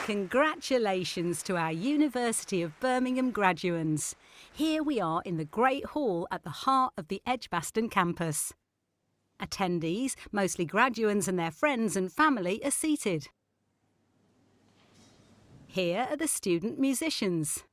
Congratulations to our University of Birmingham graduands. Here we are in the Great Hall at the heart of the Edgbaston campus. Attendees, mostly graduands and their friends and family, are seated. Here are the student musicians.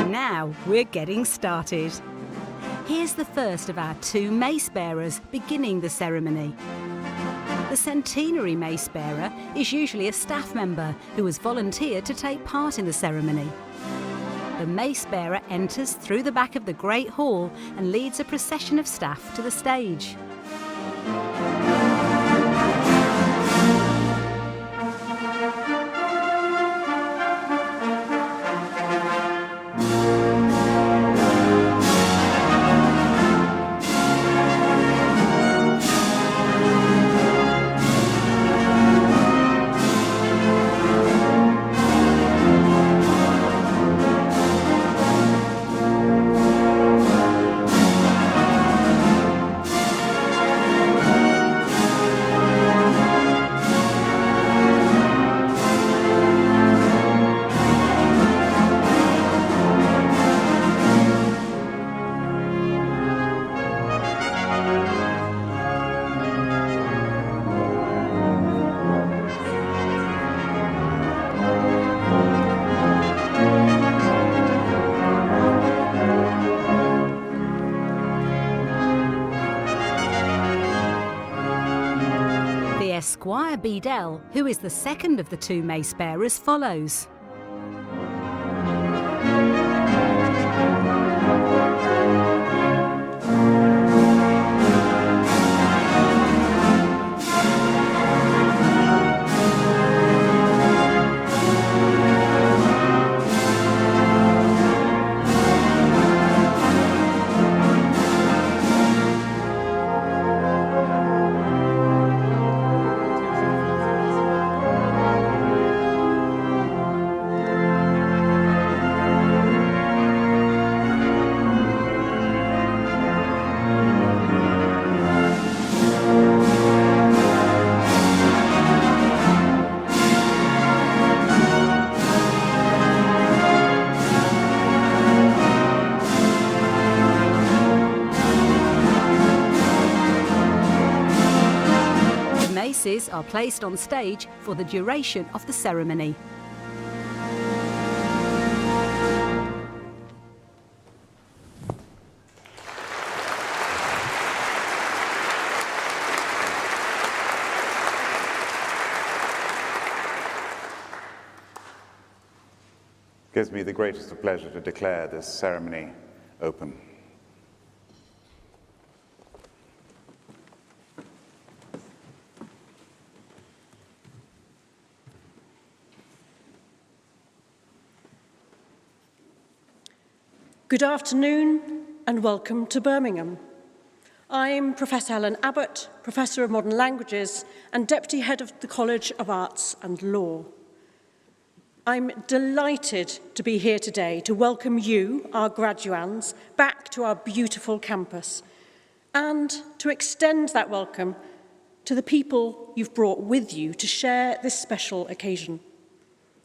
Now we're getting started. Here's the first of our 2 mace bearers beginning the ceremony. The centenary mace bearer is usually a staff member who has volunteered to take part in the ceremony. The mace bearer enters through the back of the Great Hall and leads a procession of staff to the stage. Squire Bedell, who is the second of the 2 mace bearers, follows. Maces are placed on stage for the duration of the ceremony. It gives me the greatest of pleasure to declare this ceremony open. Good afternoon and welcome to Birmingham. I'm Professor Helen Abbott, Professor of Modern Languages and Deputy Head of the College of Arts and Law. I'm delighted to be here today to welcome you, our graduands, back to our beautiful campus and to extend that welcome to the people you've brought with you to share this special occasion.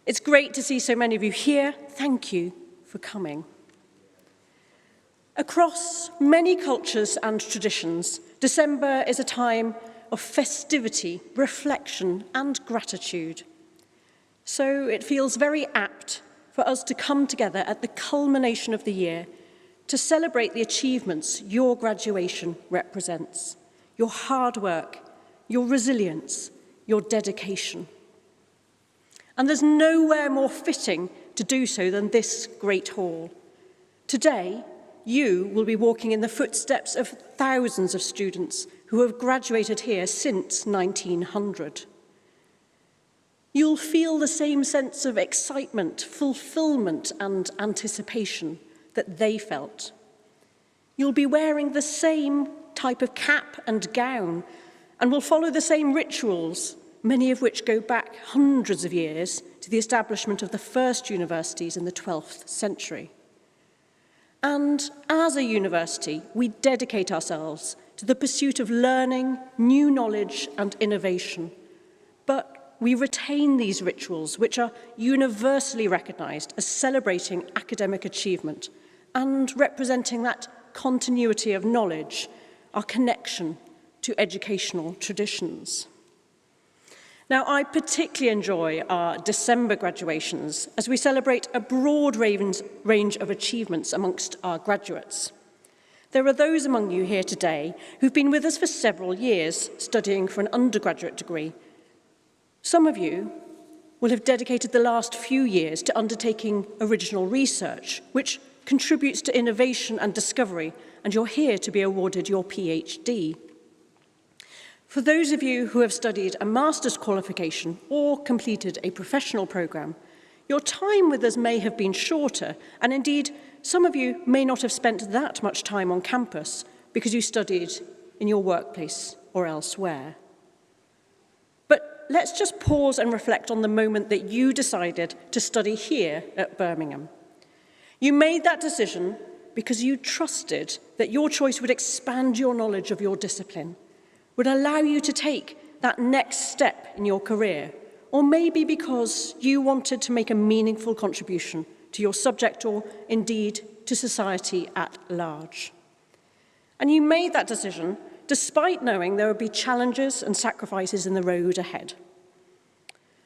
It's great to see so many of you here. Thank you for coming. Across many cultures and traditions, December is a time of festivity, reflection, and gratitude. So it feels very apt for us to come together at the culmination of the year to celebrate the achievements your graduation represents, your hard work, your resilience, your dedication. And there's nowhere more fitting to do so than this great hall. Today, you will be walking in the footsteps of thousands of students who have graduated here since 1900. You'll feel the same sense of excitement, fulfillment, and anticipation that they felt. You'll be wearing the same type of cap and gown and will follow the same rituals, many of which go back hundreds of years to the establishment of the first universities in the 12th century. And as a university, we dedicate ourselves to the pursuit of learning, new knowledge, and innovation. But we retain these rituals, which are universally recognized as celebrating academic achievement and representing that continuity of knowledge, our connection to educational traditions. Now, I particularly enjoy our December graduations as we celebrate a broad range of achievements amongst our graduates. There are those among you here today who've been with us for several years studying for an undergraduate degree. Some of you will have dedicated the last few years to undertaking original research, which contributes to innovation and discovery, and you're here to be awarded your PhD. For those of you who have studied a master's qualification or completed a professional programme, your time with us may have been shorter, and indeed, some of you may not have spent that much time on campus because you studied in your workplace or elsewhere. But let's just pause and reflect on the moment that you decided to study here at Birmingham. You made that decision because you trusted that your choice would expand your knowledge of your discipline, would allow you to take that next step in your career, or maybe because you wanted to make a meaningful contribution to your subject or indeed to society at large. And you made that decision despite knowing there would be challenges and sacrifices in the road ahead.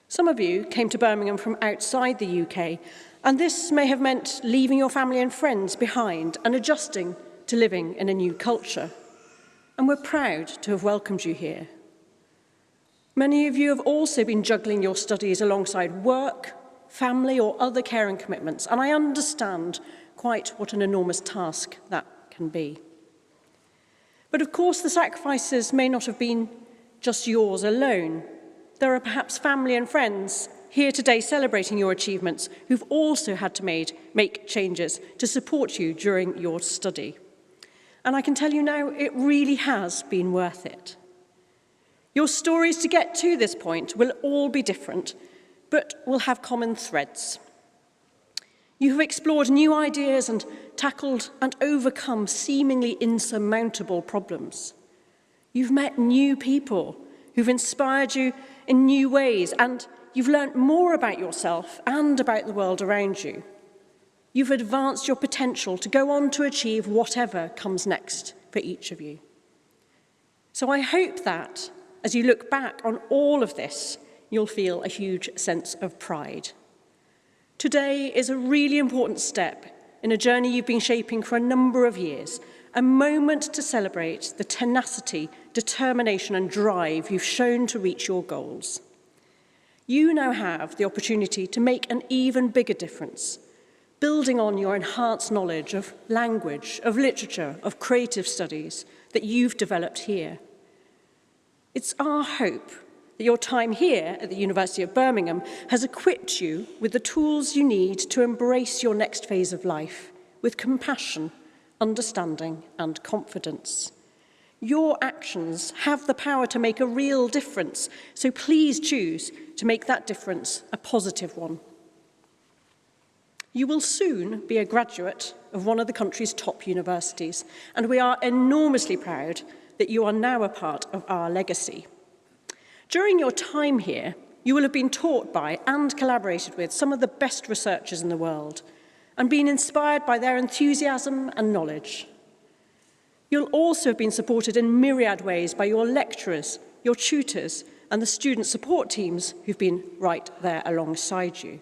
Some of you came to Birmingham from outside the UK, and this may have meant leaving your family and friends behind and adjusting to living in a new culture. And we're proud to have welcomed you here. Many of you have also been juggling your studies alongside work, family, or other caring commitments, and I understand quite what an enormous task that can be. But of course, the sacrifices may not have been just yours alone. There are perhaps family and friends here today celebrating your achievements who've also had to make changes to support you during your study. And I can tell you now, it really has been worth it. Your stories to get to this point will all be different, but will have common threads. You have explored new ideas and tackled and overcome seemingly insurmountable problems. You've met new people who've inspired you in new ways, and you've learnt more about yourself and about the world around you. You've advanced your potential to go on to achieve whatever comes next for each of you. So I hope that, as you look back on all of this, you'll feel a huge sense of pride. Today is a really important step in a journey you've been shaping for a number of years, a moment to celebrate the tenacity, determination and drive you've shown to reach your goals. You now have the opportunity to make an even bigger difference, building on your enhanced knowledge of language, of literature, of creative studies that you've developed here. It's our hope that your time here at the University of Birmingham has equipped you with the tools you need to embrace your next phase of life with compassion, understanding, and confidence. Your actions have the power to make a real difference, so please choose to make that difference a positive one. You will soon be a graduate of one of the country's top universities, and we are enormously proud that you are now a part of our legacy. During your time here, you will have been taught by and collaborated with some of the best researchers in the world and been inspired by their enthusiasm and knowledge. You'll also have been supported in myriad ways by your lecturers, your tutors, and the student support teams who've been right there alongside you.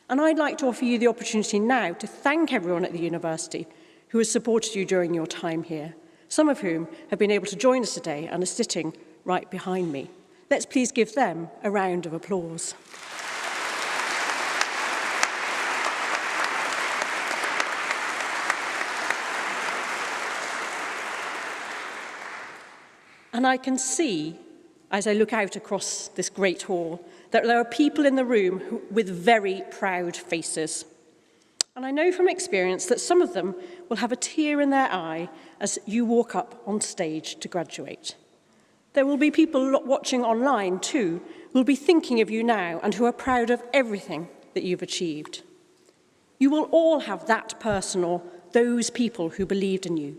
And I'd like to offer you the opportunity now to thank everyone at the university who has supported you during your time here, some of whom have been able to join us today and are sitting right behind me. Let's please give them a round of applause. And I can see, as I look out across this great hall, that there are people in the room with very proud faces. And I know from experience that some of them will have a tear in their eye as you walk up on stage to graduate. There will be people watching online too who will be thinking of you now and who are proud of everything that you've achieved. You will all have that person or those people who believed in you.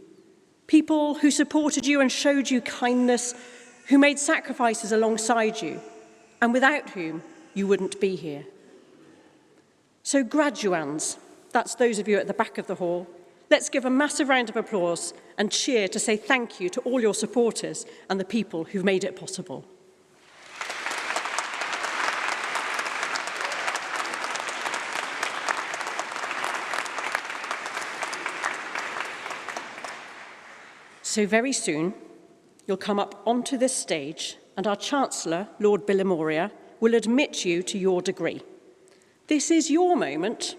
People who supported you and showed you kindness, who made sacrifices alongside you, and without whom you wouldn't be here. So graduands, that's those of you at the back of the hall, Let's give a massive round of applause and cheer to say thank you to all your supporters and the people who've made it possible. So very soon, you'll come up onto this stage and our Chancellor, Lord Bilimoria, will admit you to your degree. This is your moment.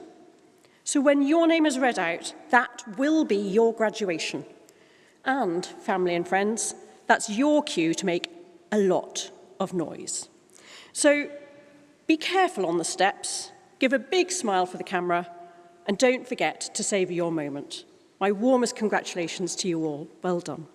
So when your name is read out, that will be your graduation. And, family and friends, that's your cue to make a lot of noise. So be careful on the steps, give a big smile for the camera, and don't forget to savour your moment. My warmest congratulations to you all. Well done.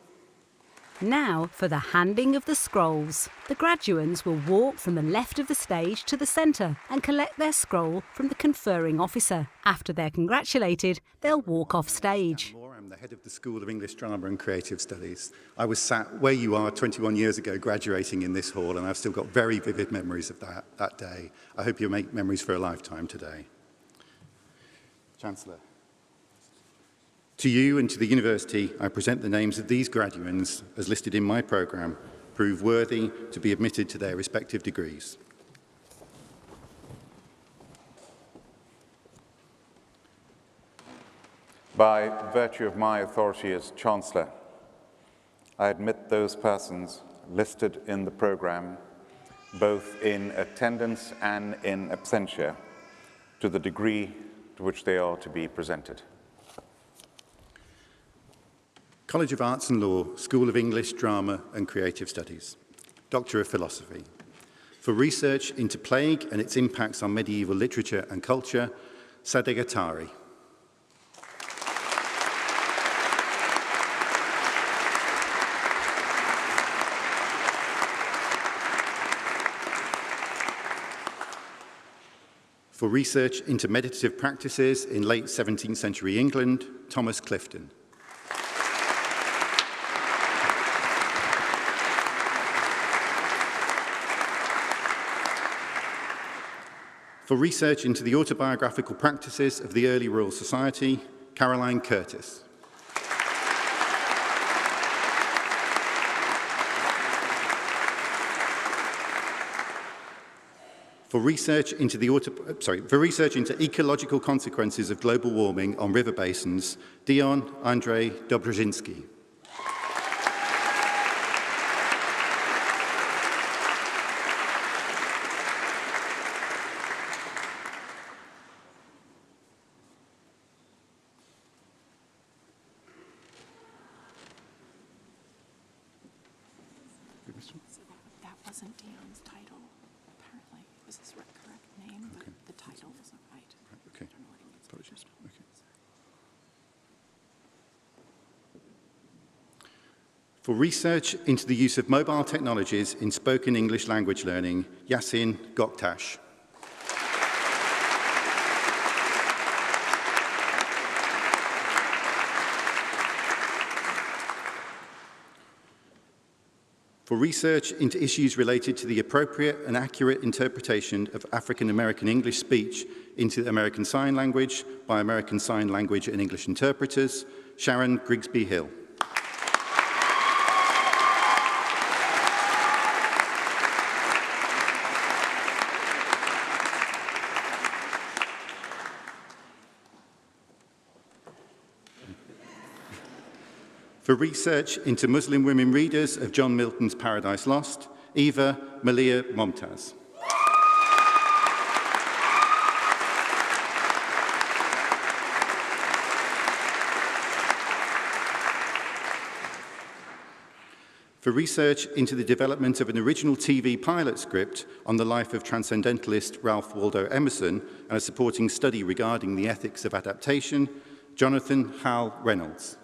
Now for the handing of the scrolls. The graduands will walk from the left of the stage to the centre and collect their scroll from the conferring officer. After they're congratulated, they'll walk off stage. I'm the head of the School of English Drama and Creative Studies. I was sat where you are 21 years ago graduating in this hall, and I've still got very vivid memories of that day. I hope you'll make memories for a lifetime today. Chancellor. To you and to the university, I present the names of these graduands, as listed in my programme, prove worthy to be admitted to their respective degrees. By virtue of my authority as Chancellor, I admit those persons listed in the programme, both in attendance and in absentia, to the degree to which they are to be presented. College of Arts and Law, School of English, Drama and Creative Studies. Doctor of Philosophy. For research into plague and its impacts on medieval literature and culture, Sadegh Attari. For research into meditative practices in late 17th century England, Thomas Clifton. For research into the autobiographical practices of the early Royal Society, Caroline Curtis. For research into ecological consequences of global warming on river basins, Dion Andrei Dobrzinski. So that wasn't Dion's title, apparently. It was his correct name, but the title wasn't right. Okay. Apologies. Okay. For research into the use of mobile technologies in spoken English language learning, Yasin Goktash. For research into issues related to the appropriate and accurate interpretation of African American English speech into American Sign Language by American Sign Language and English interpreters, Sharon Grigsby Hill. For research into Muslim women readers of John Milton's Paradise Lost, Eva Malia Momtaz. For research into the development of an original TV pilot script on the life of transcendentalist Ralph Waldo Emerson and a supporting study regarding the ethics of adaptation, Jonathan Hal Reynolds.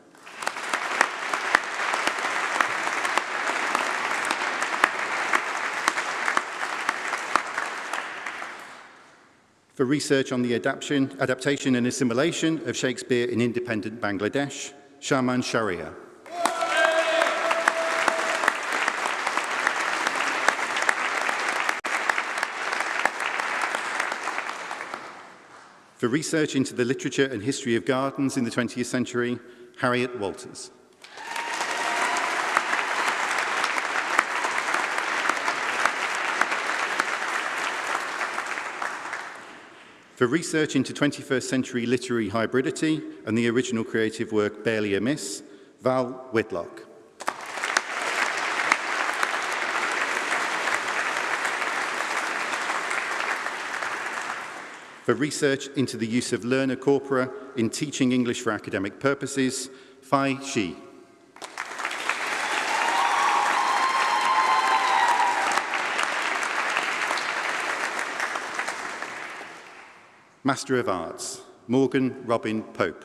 For research on the adaptation and assimilation of Shakespeare in independent Bangladesh, Shaman Sharia. For For research into the literature and history of gardens in the 20th century, Harriet Walters. For research into 21st century literary hybridity and the original creative work Barely Amiss, Val Whitlock. For research into the use of learner corpora in teaching English for academic purposes, Fai Shi. Master of Arts, Morgan Robin Pope.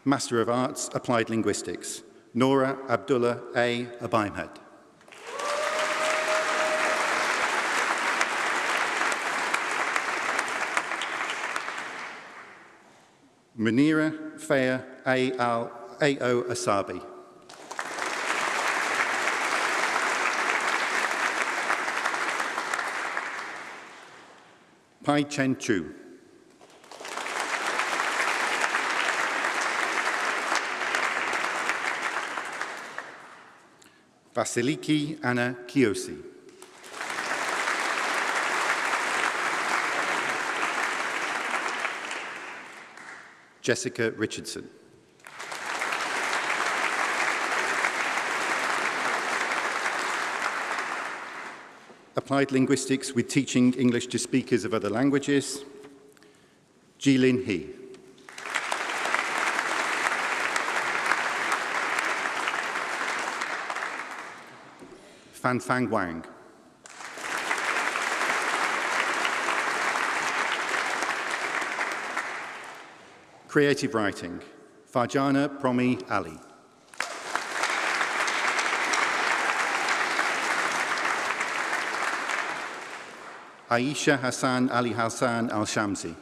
Master of Arts, Applied Linguistics, Nora Abdullah A. Abaimhed. Munira Faya A.O. Asabi. Pai Chen Chu. Vasiliki Anna Kiosi. Jessica Richardson. Applied Linguistics with Teaching English to Speakers of Other Languages, Jilin He. Fanfang Wang. Creative Writing, Farjana Promi Ali. Aisha Hassan Ali Hassan Al-Shamsi.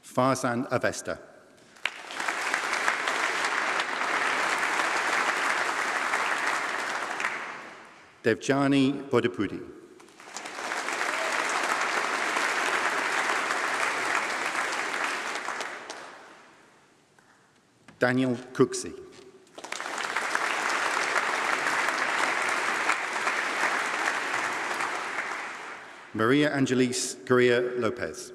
Farzan Avesta. Devjani Bodapudi. Daniel Cooksey. Maria Angelis Correa Lopez.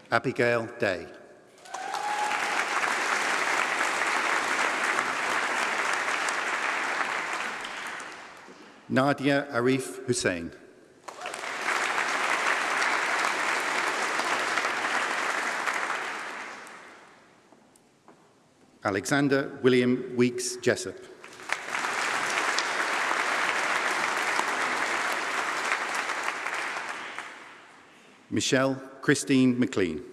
Abigail Day. Nadia Arif Hussein. Alexander William Weeks Jessup. Michelle Christine McLean.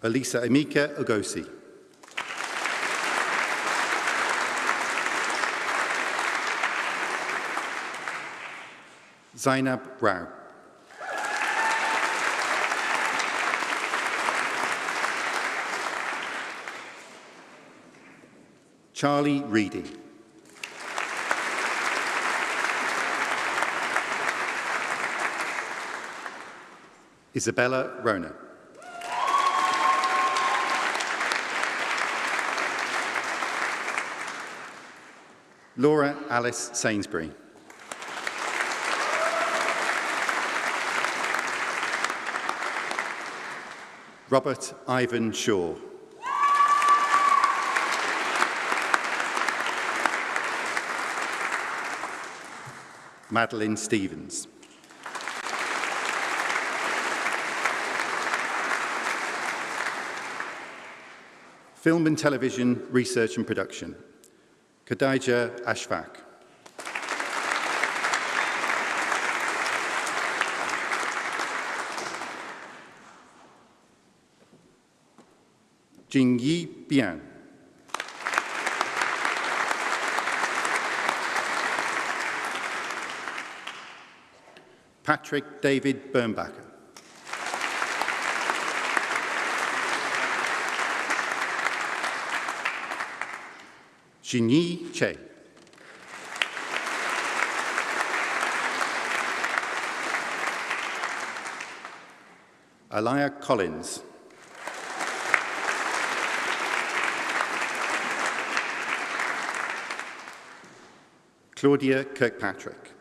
Elisa Emeka Ogosi. Zainab Rao. Charlie Reedy. Isabella Rona. Laura Alice Sainsbury. Robert Ivan Shaw. Madeline Stevens. Film and Television Research and Production, Khadija Ashfaq. Jingyi Bian. Patrick David Bernbacher. Jinyi Che. Aliyah Collins. Claudia Kirkpatrick.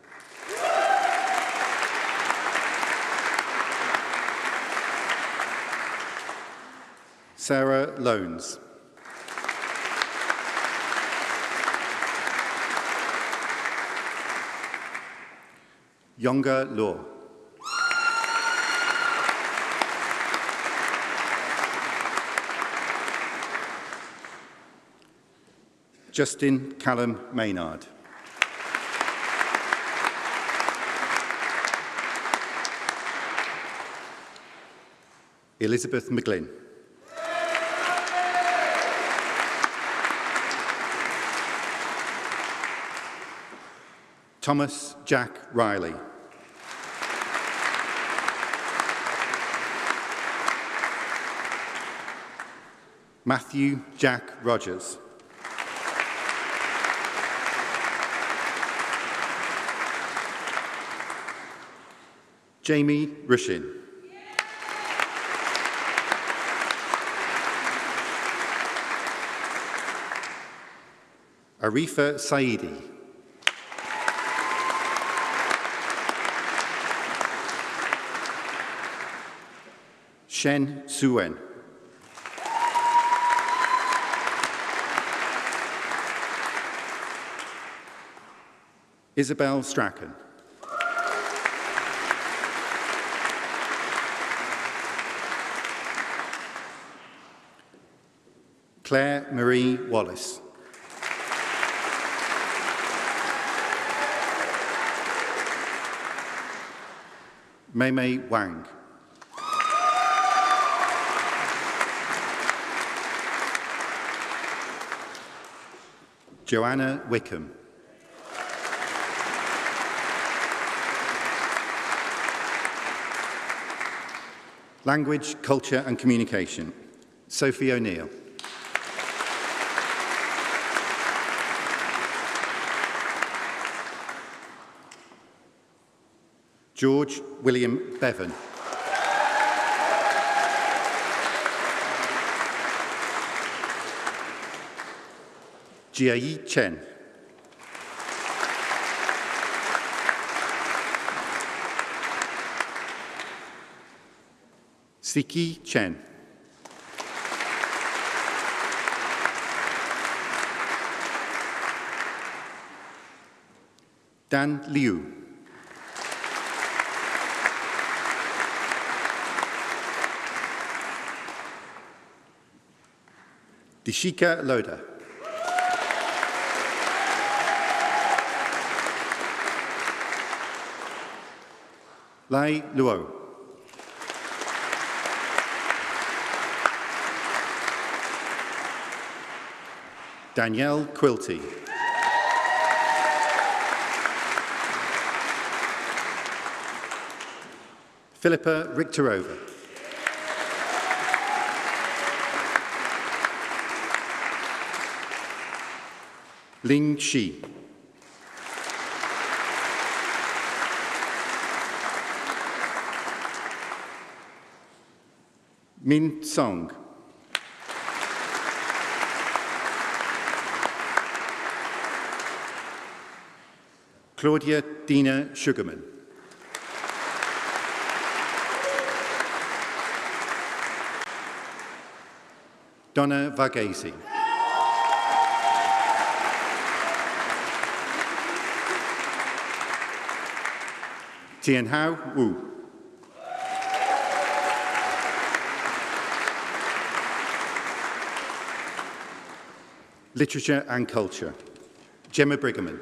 Sarah Loans. Yonga Law. Justin Callum Maynard. Elizabeth McGlynn. Thomas Jack Riley. Matthew Jack Rogers. Jamie Rushin. Arifa Saidi. Shen Suen. Isabel Strachan. Claire Marie Wallace. Mei Wang. Joanna Wickham. Language, Culture and Communication, Sophie O'Neill. George William Bevan. Jiayi Chen. Siki Chen. Dan Liu. Dishika Loda. Lai Luo. Danielle Quilty. Philippa Richterova. Ling Shi. Min Song. Claudia Dina Sugarman. Donna Varghese. Tian Hao Wu. Literature and Culture, Gemma Brigham.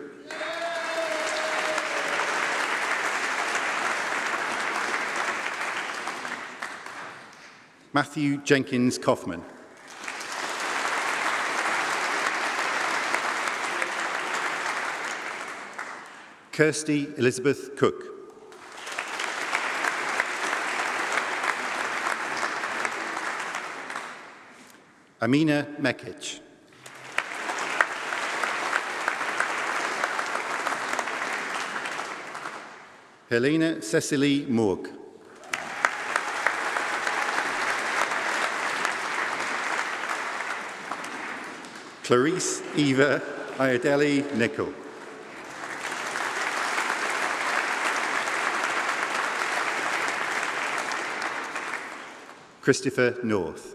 Matthew Jenkins Kaufman. Kirsty Elizabeth Cook. Amina Mekic. Helena Cecily Morg. Clarice Eva Ayodele Nicol. Christopher North.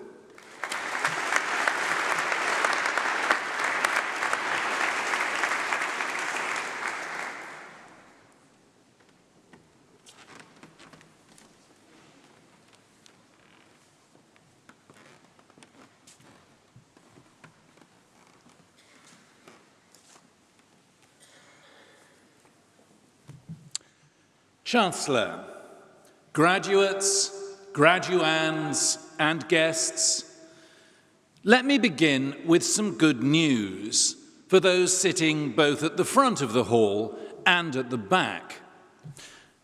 Chancellor, graduates, graduands, and guests, let me begin with some good news for those sitting both at the front of the hall and at the back.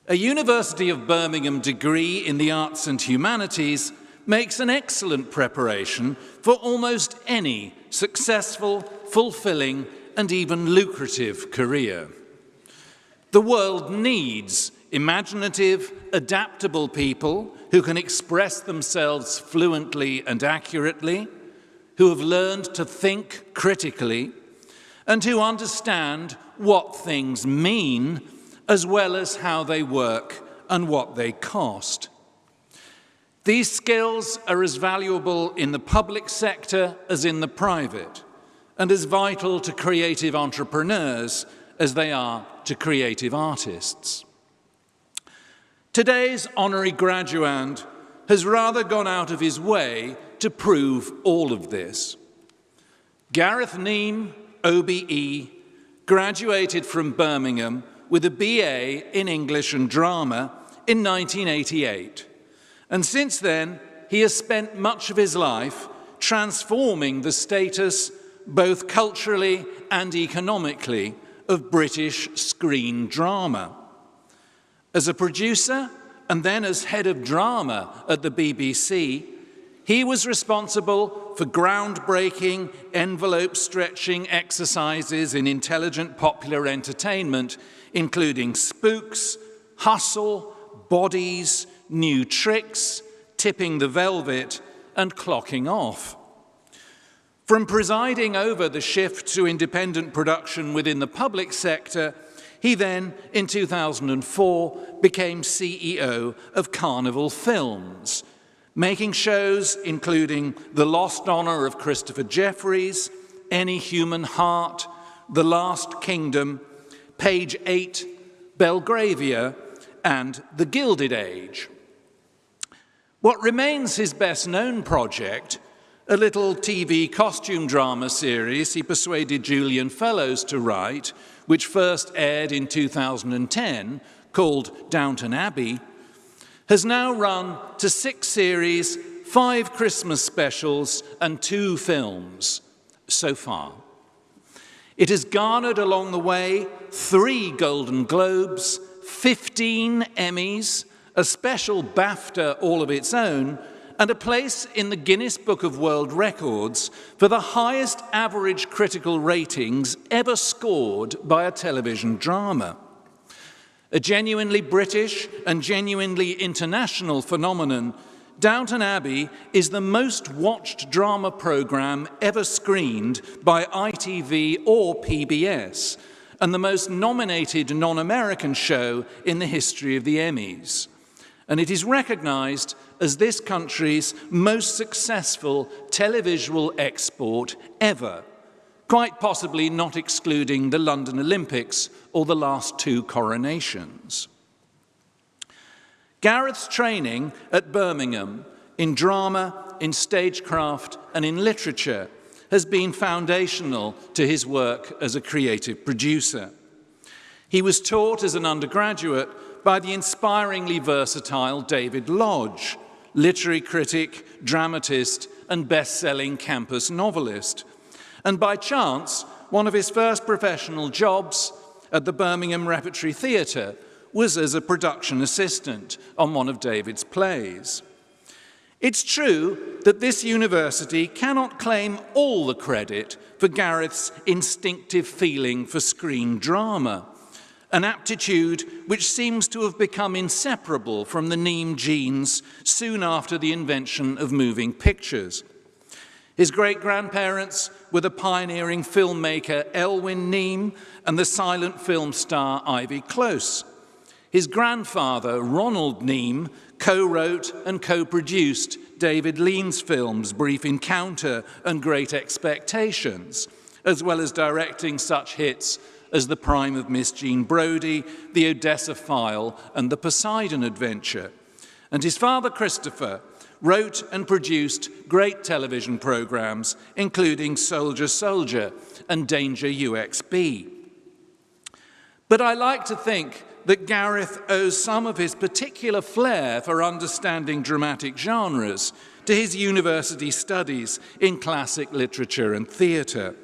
A University of Birmingham degree in the arts and humanities makes an excellent preparation for almost any successful, fulfilling, and even lucrative career. The world needs imaginative, adaptable people who can express themselves fluently and accurately, who have learned to think critically, and who understand what things mean, as well as how they work and what they cost. These skills are as valuable in the public sector as in the private, and as vital to creative entrepreneurs as they are to creative artists. Today's honorary graduand has rather gone out of his way to prove all of this. Gareth Neame, OBE, graduated from Birmingham with a BA in English and Drama in 1988. And since then, he has spent much of his life transforming the status, both culturally and economically, of British screen drama. As a producer and then as head of drama at the BBC, he was responsible for groundbreaking, envelope-stretching exercises in intelligent popular entertainment, including Spooks, Hustle, Bodies, New Tricks, Tipping the Velvet, and Clocking Off. From presiding over the shift to independent production within the public sector, he then, in 2004, became CEO of Carnival Films, making shows including The Lost Honor of Christopher Jeffries, Any Human Heart, The Last Kingdom, Page 8, Belgravia, and The Gilded Age. What remains his best-known project, a little TV costume drama series he persuaded Julian Fellowes to write, which first aired in 2010, called Downton Abbey, has now run to 6 series, 5 Christmas specials, and 2 films so far. It has garnered along the way 3 Golden Globes, 15 Emmys, a special BAFTA all of its own, and a place in the Guinness Book of World Records for the highest average critical ratings ever scored by a television drama. A genuinely British and genuinely international phenomenon, Downton Abbey is the most watched drama programme ever screened by ITV or PBS, and the most nominated non-American show in the history of the Emmys. And it is recognised as this country's most successful televisual export ever, quite possibly not excluding the London Olympics or the last 2 coronations. Gareth's training at Birmingham in drama, in stagecraft, and in literature has been foundational to his work as a creative producer. He was taught as an undergraduate by the inspiringly versatile David Lodge, literary critic, dramatist, and best-selling campus novelist. And by chance, one of his first professional jobs at the Birmingham Repertory Theatre was as a production assistant on one of David's plays. It's true that this university cannot claim all the credit for Gareth's instinctive feeling for screen drama, an aptitude which seems to have become inseparable from the Neame genes soon after the invention of moving pictures. His great-grandparents were the pioneering filmmaker Elwyn Neame and the silent film star Ivy Close. His grandfather, Ronald Neame, co-wrote and co-produced David Lean's films Brief Encounter and Great Expectations, as well as directing such hits as The Prime of Miss Jean Brodie, The Odessa File, and The Poseidon Adventure. And his father, Christopher, wrote and produced great television programs, including Soldier Soldier and Danger UXB. But I like to think that Gareth owes some of his particular flair for understanding dramatic genres to his university studies in classic literature and theatre.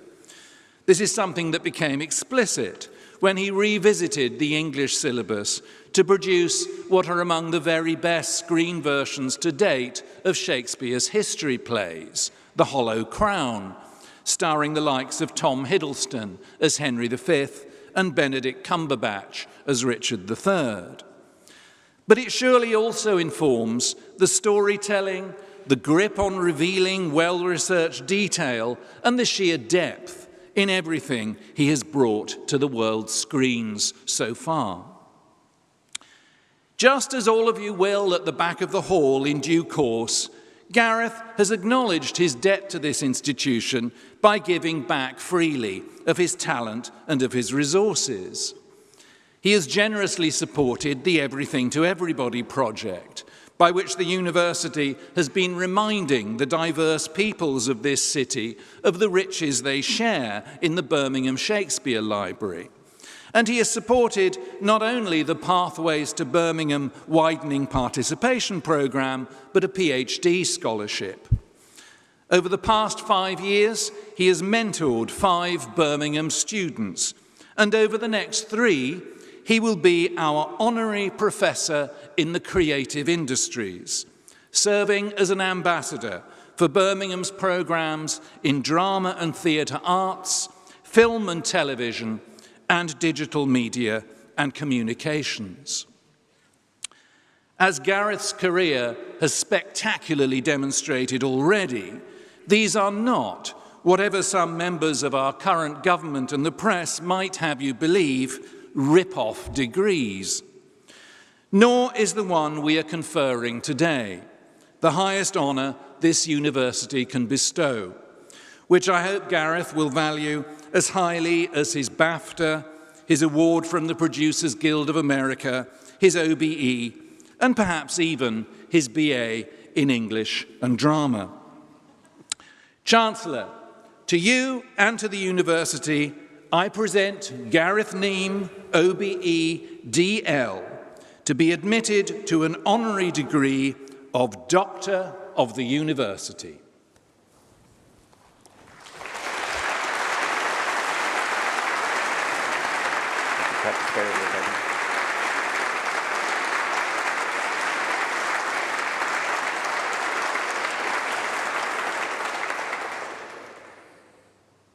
This is something that became explicit when he revisited the English syllabus to produce what are among the very best screen versions to date of Shakespeare's history plays, The Hollow Crown, starring the likes of Tom Hiddleston as Henry V and Benedict Cumberbatch as Richard III. But it surely also informs the storytelling, the grip on revealing well-researched detail, and the sheer depth in everything he has brought to the world's screens so far. Just as all of you will at the back of the hall in due course, Gareth has acknowledged his debt to this institution by giving back freely of his talent and of his resources. He has generously supported the Everything to Everybody project, by which the university has been reminding the diverse peoples of this city of the riches they share in the Birmingham Shakespeare Library. And he has supported not only the Pathways to Birmingham Widening Participation Programme, but a PhD scholarship. Over the past 5 years, he has mentored 5 Birmingham students, and over the next 3, he will be our honorary professor in the creative industries, serving as an ambassador for Birmingham's programmes in drama and theatre arts, film and television, and digital media and communications. As Gareth's career has spectacularly demonstrated already, these are not, whatever some members of our current government and the press might have you believe, rip-off degrees. Nor is the one we are conferring today, the highest honour this university can bestow, which I hope Gareth will value as highly as his BAFTA, his award from the Producers Guild of America, his OBE, and perhaps even his BA in English and Drama. Chancellor, to you and to the university, I present Gareth Neame, OBE, DL, to be admitted to an honorary degree of Doctor of the University.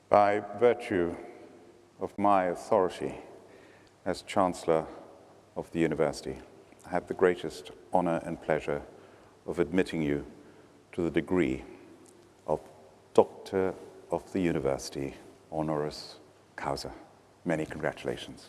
By virtue of my authority as Chancellor of the University, I have the greatest honour and pleasure of admitting you to the degree of Doctor of the University, honoris causa. Many congratulations.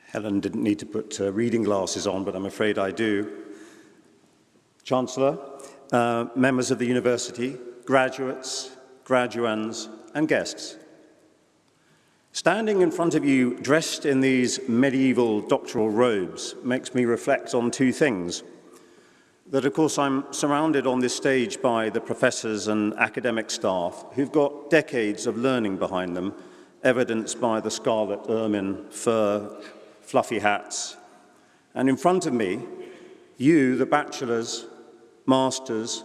Helen didn't need to put reading glasses on, but I'm afraid I do. Chancellor, members of the university, graduates, graduands, and guests. Standing in front of you dressed in these medieval doctoral robes makes me reflect on 2 things. that, of course, I'm surrounded on this stage by the professors and academic staff who've got decades of learning behind them, evidenced by the scarlet ermine, fur, fluffy hats. And in front of me, you, the bachelors, masters,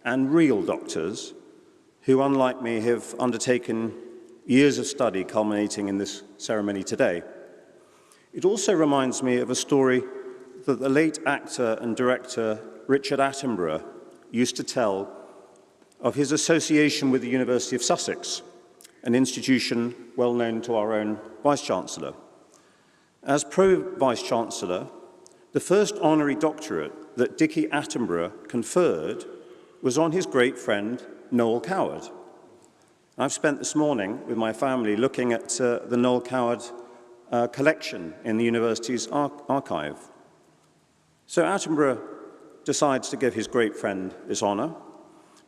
and real doctors, who, unlike me, have undertaken years of study culminating in this ceremony today. It also reminds me of a story that the late actor and director Richard Attenborough used to tell of his association with the University of Sussex, an institution well known to our own Vice-Chancellor. As Pro-Vice-Chancellor, the first honorary doctorate that Dickie Attenborough conferred was on his great friend Noel Coward. I've spent this morning with my family looking at the Noel Coward collection in the university's archive. So Attenborough decides to give his great friend this honor,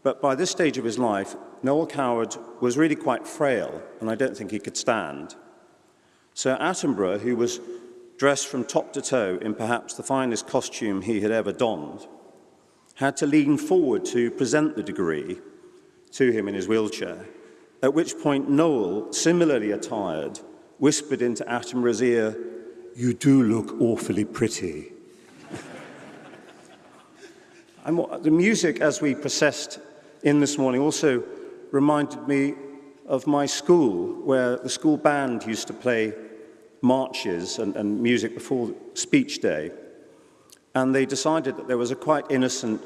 but by this stage of his life, Noel Coward was really quite frail, and I don't think he could stand. So Attenborough, who was dressed from top to toe in perhaps the finest costume he had ever donned, had to lean forward to present the degree to him in his wheelchair, at which point Noel, similarly attired, whispered into Attenborough's ear, "You do look awfully pretty." The music, as we processed in this morning, also reminded me of my school, where the school band used to play marches and music before speech day. And they decided that there was a quite innocent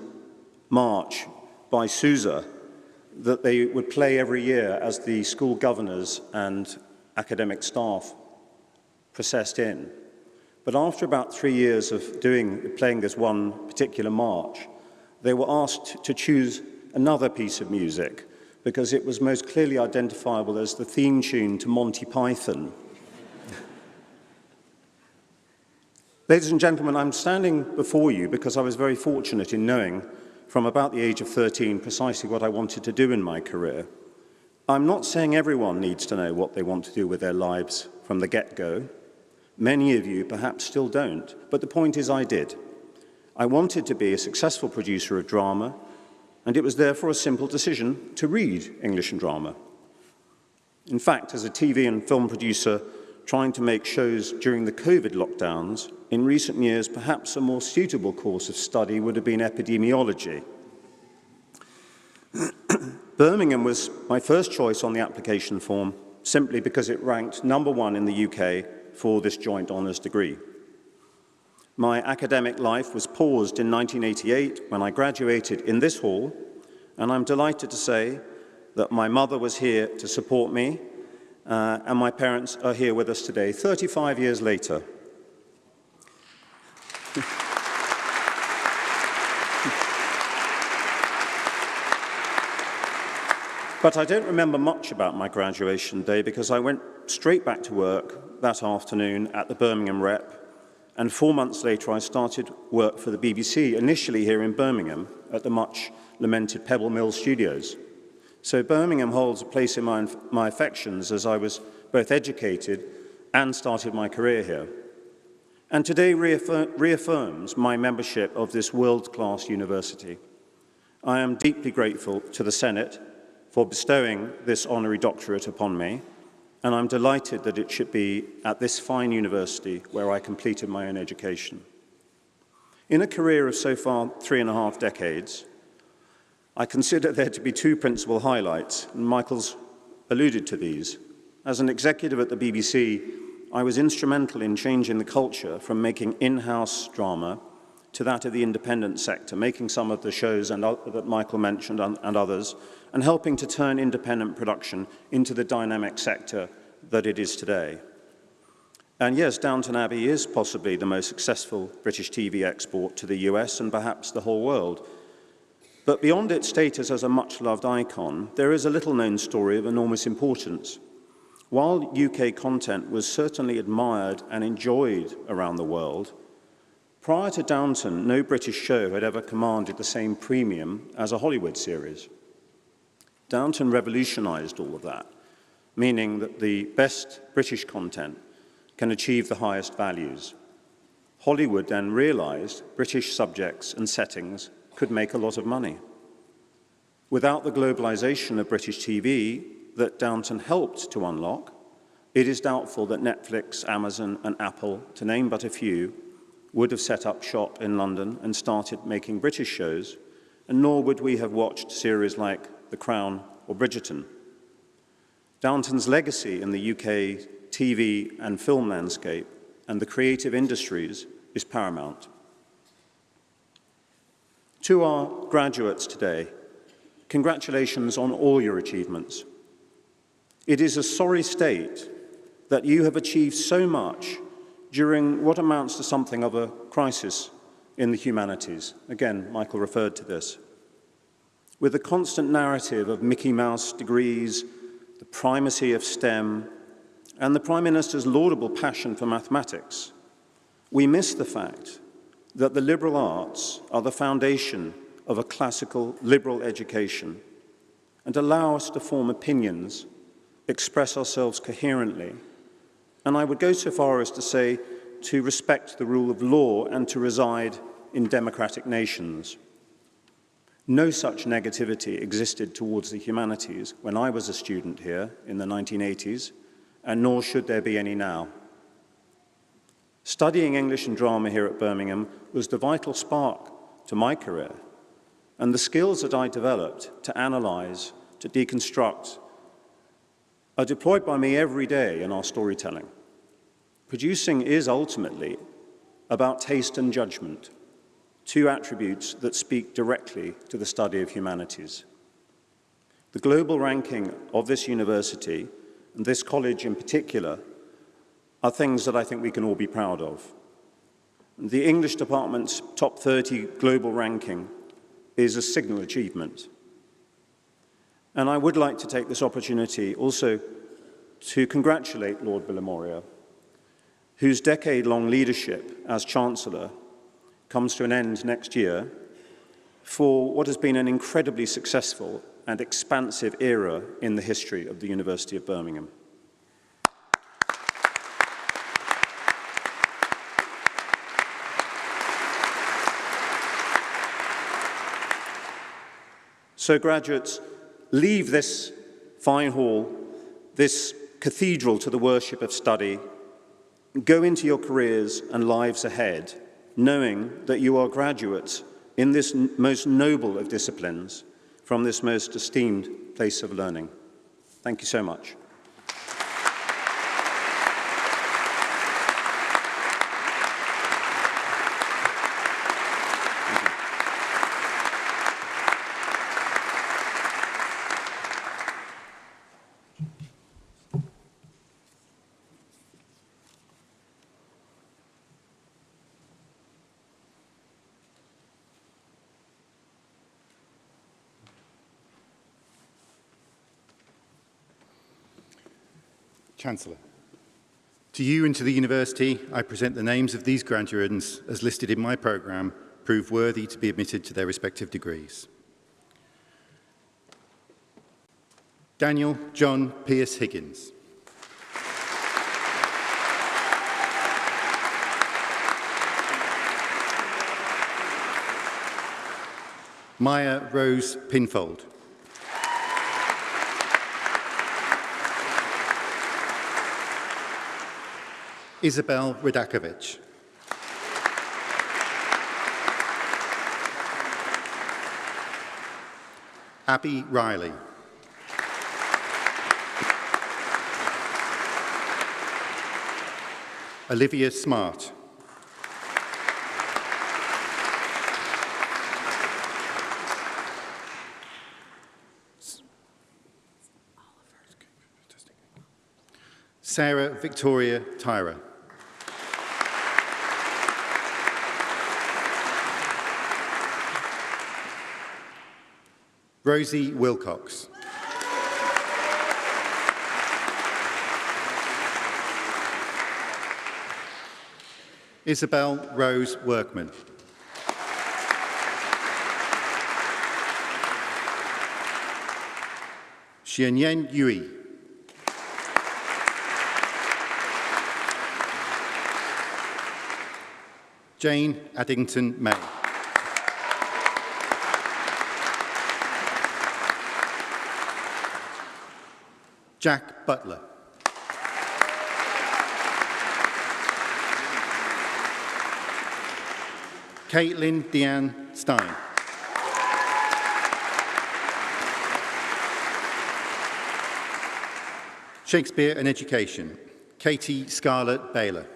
march by Sousa that they would play every year as the school governors and academic staff processed in. But after about 3 years of playing this one particular march, they were asked to choose another piece of music because it was most clearly identifiable as the theme tune to Monty Python. Ladies and gentlemen, I'm standing before you because I was very fortunate in knowing from about the age of 13 precisely what I wanted to do in my career. I'm not saying everyone needs to know what they want to do with their lives from the get-go. Many of you perhaps still don't, but the point is I did. I wanted to be a successful producer of drama, and it was therefore a simple decision to read English and drama. In fact, as a TV and film producer trying to make shows during the COVID lockdowns, in recent years, perhaps a more suitable course of study would have been epidemiology. Birmingham was my first choice on the application form, simply because it ranked #1 in the UK for this joint honours degree. My academic life was paused in 1988 when I graduated in this hall, and I'm delighted to say that my mother was here to support me, and my parents are here with us today, 35 years later. But I don't remember much about my graduation day because I went straight back to work that afternoon at the Birmingham Rep, and 4 months later I started work for the BBC, initially here in Birmingham at the much lamented Pebble Mill Studios. So Birmingham holds a place in my affections as I was both educated and started my career here. And today reaffirms my membership of this world-class university. I am deeply grateful to the Senate for bestowing this honorary doctorate upon me, and I'm delighted that it should be at this fine university where I completed my own education. In a career of so far 3.5 decades, I consider there to be 2 principal highlights, and Michael's alluded to these. As an executive at the BBC, I was instrumental in changing the culture from making in-house drama to that of the independent sector, making some of the shows that Michael mentioned and others, and helping to turn independent production into the dynamic sector that it is today. And yes, Downton Abbey is possibly the most successful British TV export to the US and perhaps the whole world. But beyond its status as a much-loved icon, there is a little-known story of enormous importance. While UK content was certainly admired and enjoyed around the world, prior to Downton, no British show had ever commanded the same premium as a Hollywood series. Downton revolutionized all of that, meaning that the best British content can achieve the highest values. Hollywood then realized British subjects and settings could make a lot of money. Without the globalization of British TV that Downton helped to unlock, it is doubtful that Netflix, Amazon, and Apple, to name but a few, would have set up shop in London and started making British shows, and nor would we have watched series like The Crown or Bridgerton. Downton's legacy in the UK TV and film landscape and the creative industries is paramount. To our graduates today, congratulations on all your achievements. It is a sorry state that you have achieved so much during what amounts to something of a crisis in the humanities. Again, Michael referred to this. With the constant narrative of Mickey Mouse degrees, the primacy of STEM, and the Prime Minister's laudable passion for mathematics, we miss the fact that the liberal arts are the foundation of a classical liberal education and allow us to form opinions, express ourselves coherently, and I would go so far as to say to respect the rule of law and to reside in democratic nations. No such negativity existed towards the humanities when I was a student here in the 1980s, and nor should there be any now. Studying English and drama here at Birmingham was the vital spark to my career, and the skills that I developed to analyze, to deconstruct, are deployed by me every day in our storytelling. Producing is ultimately about taste and judgment, two attributes that speak directly to the study of humanities. The global ranking of this university, and this college in particular, are things that I think we can all be proud of. The English department's top 30 global ranking is a signal achievement. And I would like to take this opportunity also to congratulate Lord Villamoria, whose decade-long leadership as Chancellor comes to an end next year, for what has been an incredibly successful and expansive era in the history of the University of Birmingham. So graduates, leave this fine hall, this cathedral to the worship of study, go into your careers and lives ahead, knowing that you are graduates in this most noble of disciplines from this most esteemed place of learning. Thank you so much. Chancellor, to you and to the University, I present the names of these graduates as listed in my programme, proved worthy to be admitted to their respective degrees. Daniel John Pierce Higgins. Maya Rose Pinfold. Isabel Radakovich. Abby Riley. Olivia Smart. Sarah Victoria Tyra. Rosie Wilcox. Isabel Rose Workman. Xianyan Yui. Jane Addington May. Jack Butler. Caitlin Deanne Stein. Shakespeare and Education, Katie Scarlett Baylor.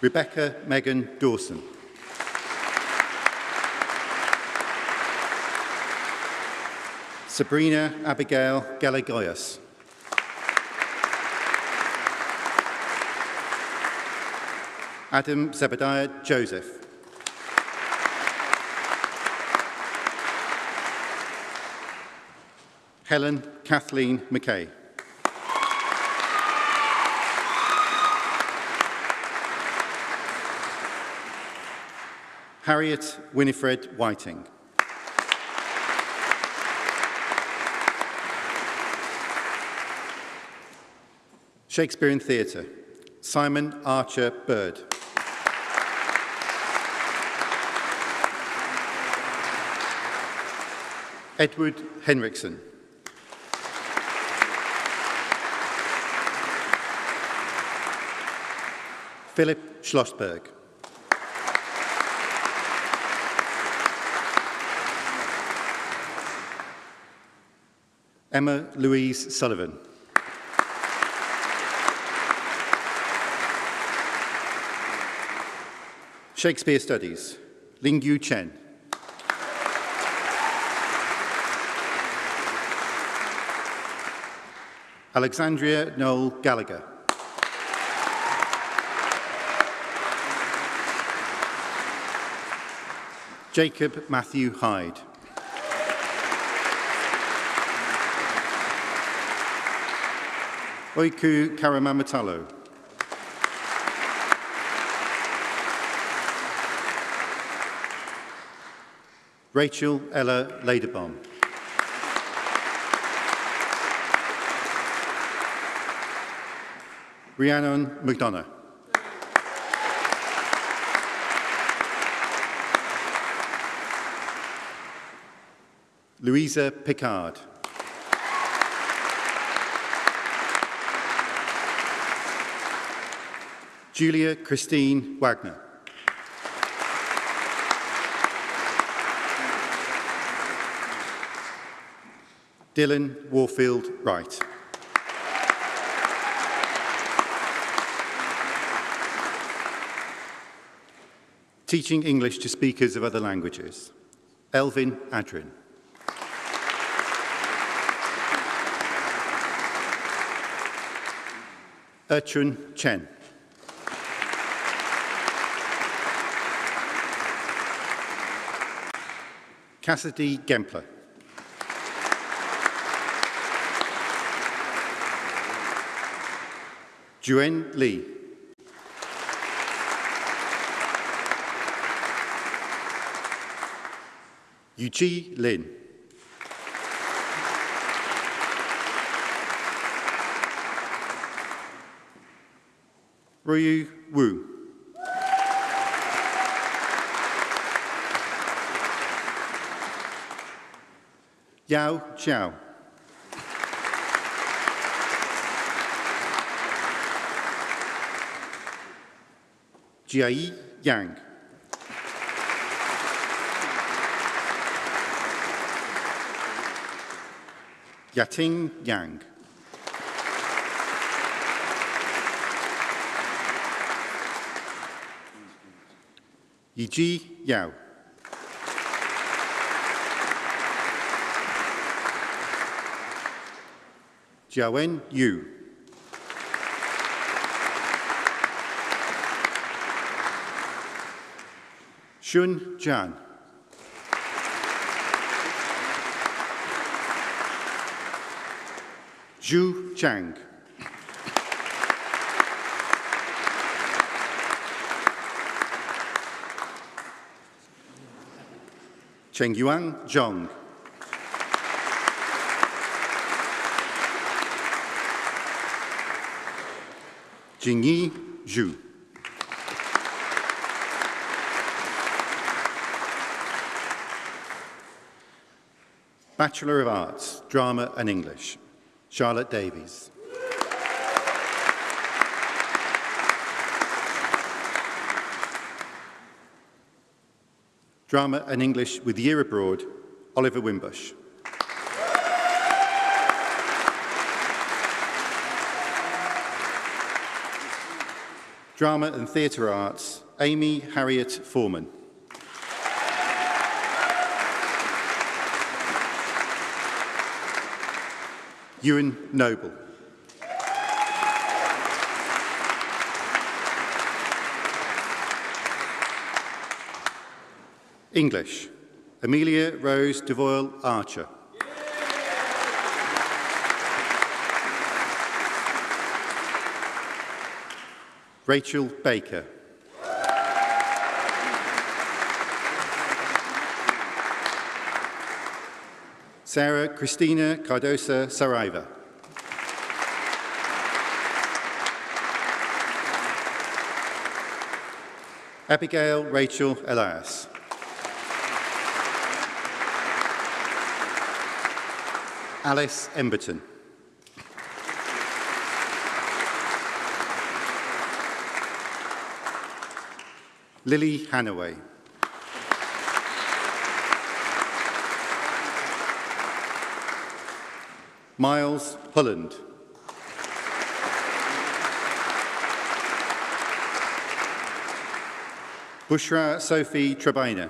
Rebecca Megan Dawson. Sabrina Abigail Galagoyas. Adam Zebediah Joseph. Helen Kathleen McKay. Harriet Winifred Whiting. Shakespeare Theatre, Simon Archer Bird. Edward Henriksen. Philip Schlossberg. Emma Louise Sullivan. Shakespeare Studies, Lingyu Chen. Alexandria Noel Gallagher. Jacob Matthew Hyde. Oiku Karamamatalo. Rachel Ella Lederbaum. Rhiannon McDonough. Louisa Picard. Julia Christine Wagner. Dylan Warfield Wright. Teaching English to speakers of other languages, Elvin Adrin. Erchun Chen. Cassidy Gempler. Juen Lee. Yuji Lin. Ryu Wu. Yao Zhao. Jiai Yang. Yating Yang. Yiji Yao. Jiawen Yu. Shun Zhan. Zhu Chang. Chengyuan Zhong. Jingyi Zhu. Bachelor of Arts, Drama and English, Charlotte Davies. Drama and English with Year Abroad, Oliver Wimbush. Drama and Theatre Arts, Amy Harriet Foreman. Ewan Noble. English, Amelia Rose Devoyle Archer. Rachel Baker. Sarah Christina Cardosa Saraiva. Abigail Rachel Elias. Alice Emberton. Lily Hannaway. Miles Holland. Bushra Sophie Trebiner.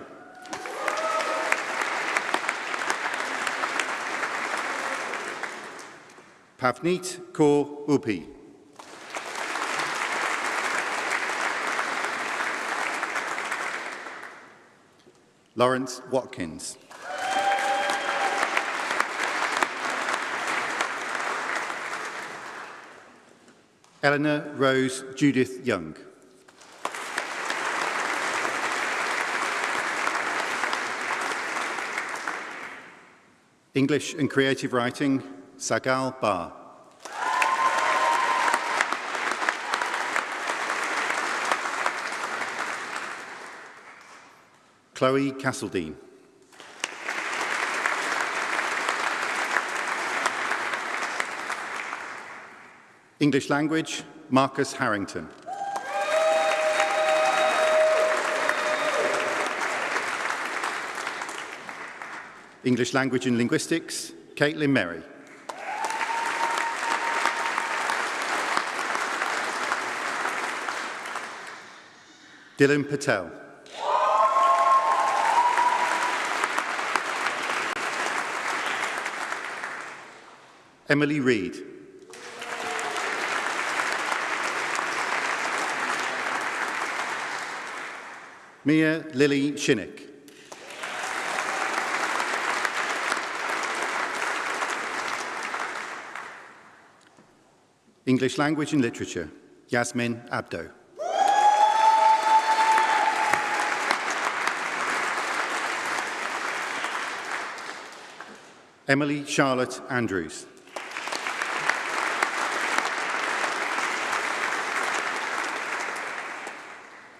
Pavneet Kaur Upi. Lawrence Watkins. Eleanor Rose Judith Young. English and Creative Writing, Sagal Bar. Chloe Castledine. English Language, Marcus Harrington. English Language and Linguistics, Caitlin Merry. Dylan Patel. Emily Reid. Mia Lily Shinnick. English Language and Literature, Yasmin Abdo. Emily Charlotte Andrews.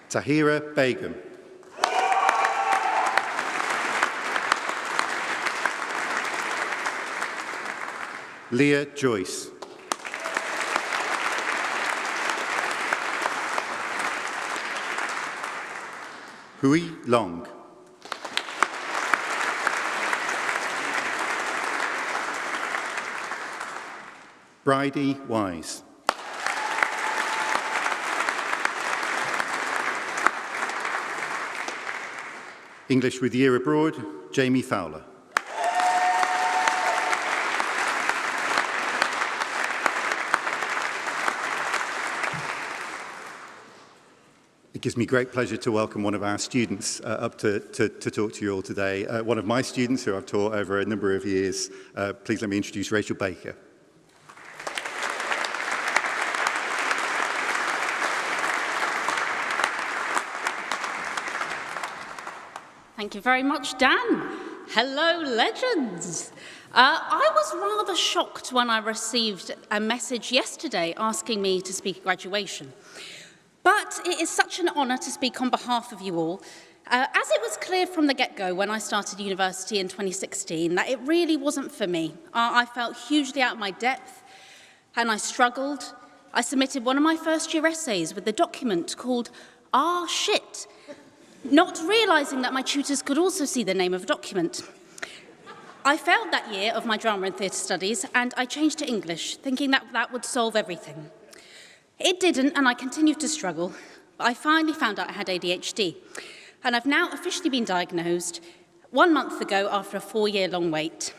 Tahira Begum. Leah Joyce. Hui Long. Bridie Wise. English with Year Abroad, Jamie Fowler. It gives me great pleasure to welcome one of our students up to talk to you all today. One of my students who I've taught over a number of years. Please let me introduce Rachel Baker. Thank you very much, Dan. Hello, legends. I was rather shocked when I received a message yesterday asking me to speak at graduation. But it is such an honour to speak on behalf of you all. As it was clear from the get-go when I started university in 2016 that it really wasn't for me. I felt hugely out of my depth and I struggled. I submitted one of my first-year essays with a document called "Ah, shit," not realising that my tutors could also see the name of the document. I failed that year of my drama and theatre studies and I changed to English, thinking that that would solve everything. It didn't, and I continued to struggle. But I finally found out I had ADHD, and I've now officially been diagnosed 1 month ago after a 4-year-long wait.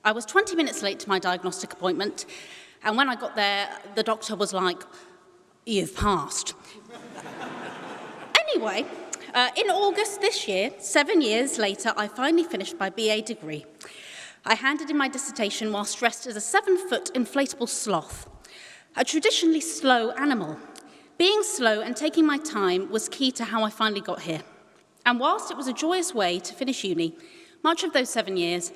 I was 20 minutes late to my diagnostic appointment, and when I got there, the doctor was like, "You've passed." Anyway, in August this year, 7 years later, I finally finished my BA degree. I handed in my dissertation whilst dressed as a 7-foot inflatable sloth, a traditionally slow animal. Being slow and taking my time was key to how I finally got here. And whilst it was a joyous way to finish uni, much of those 7 years,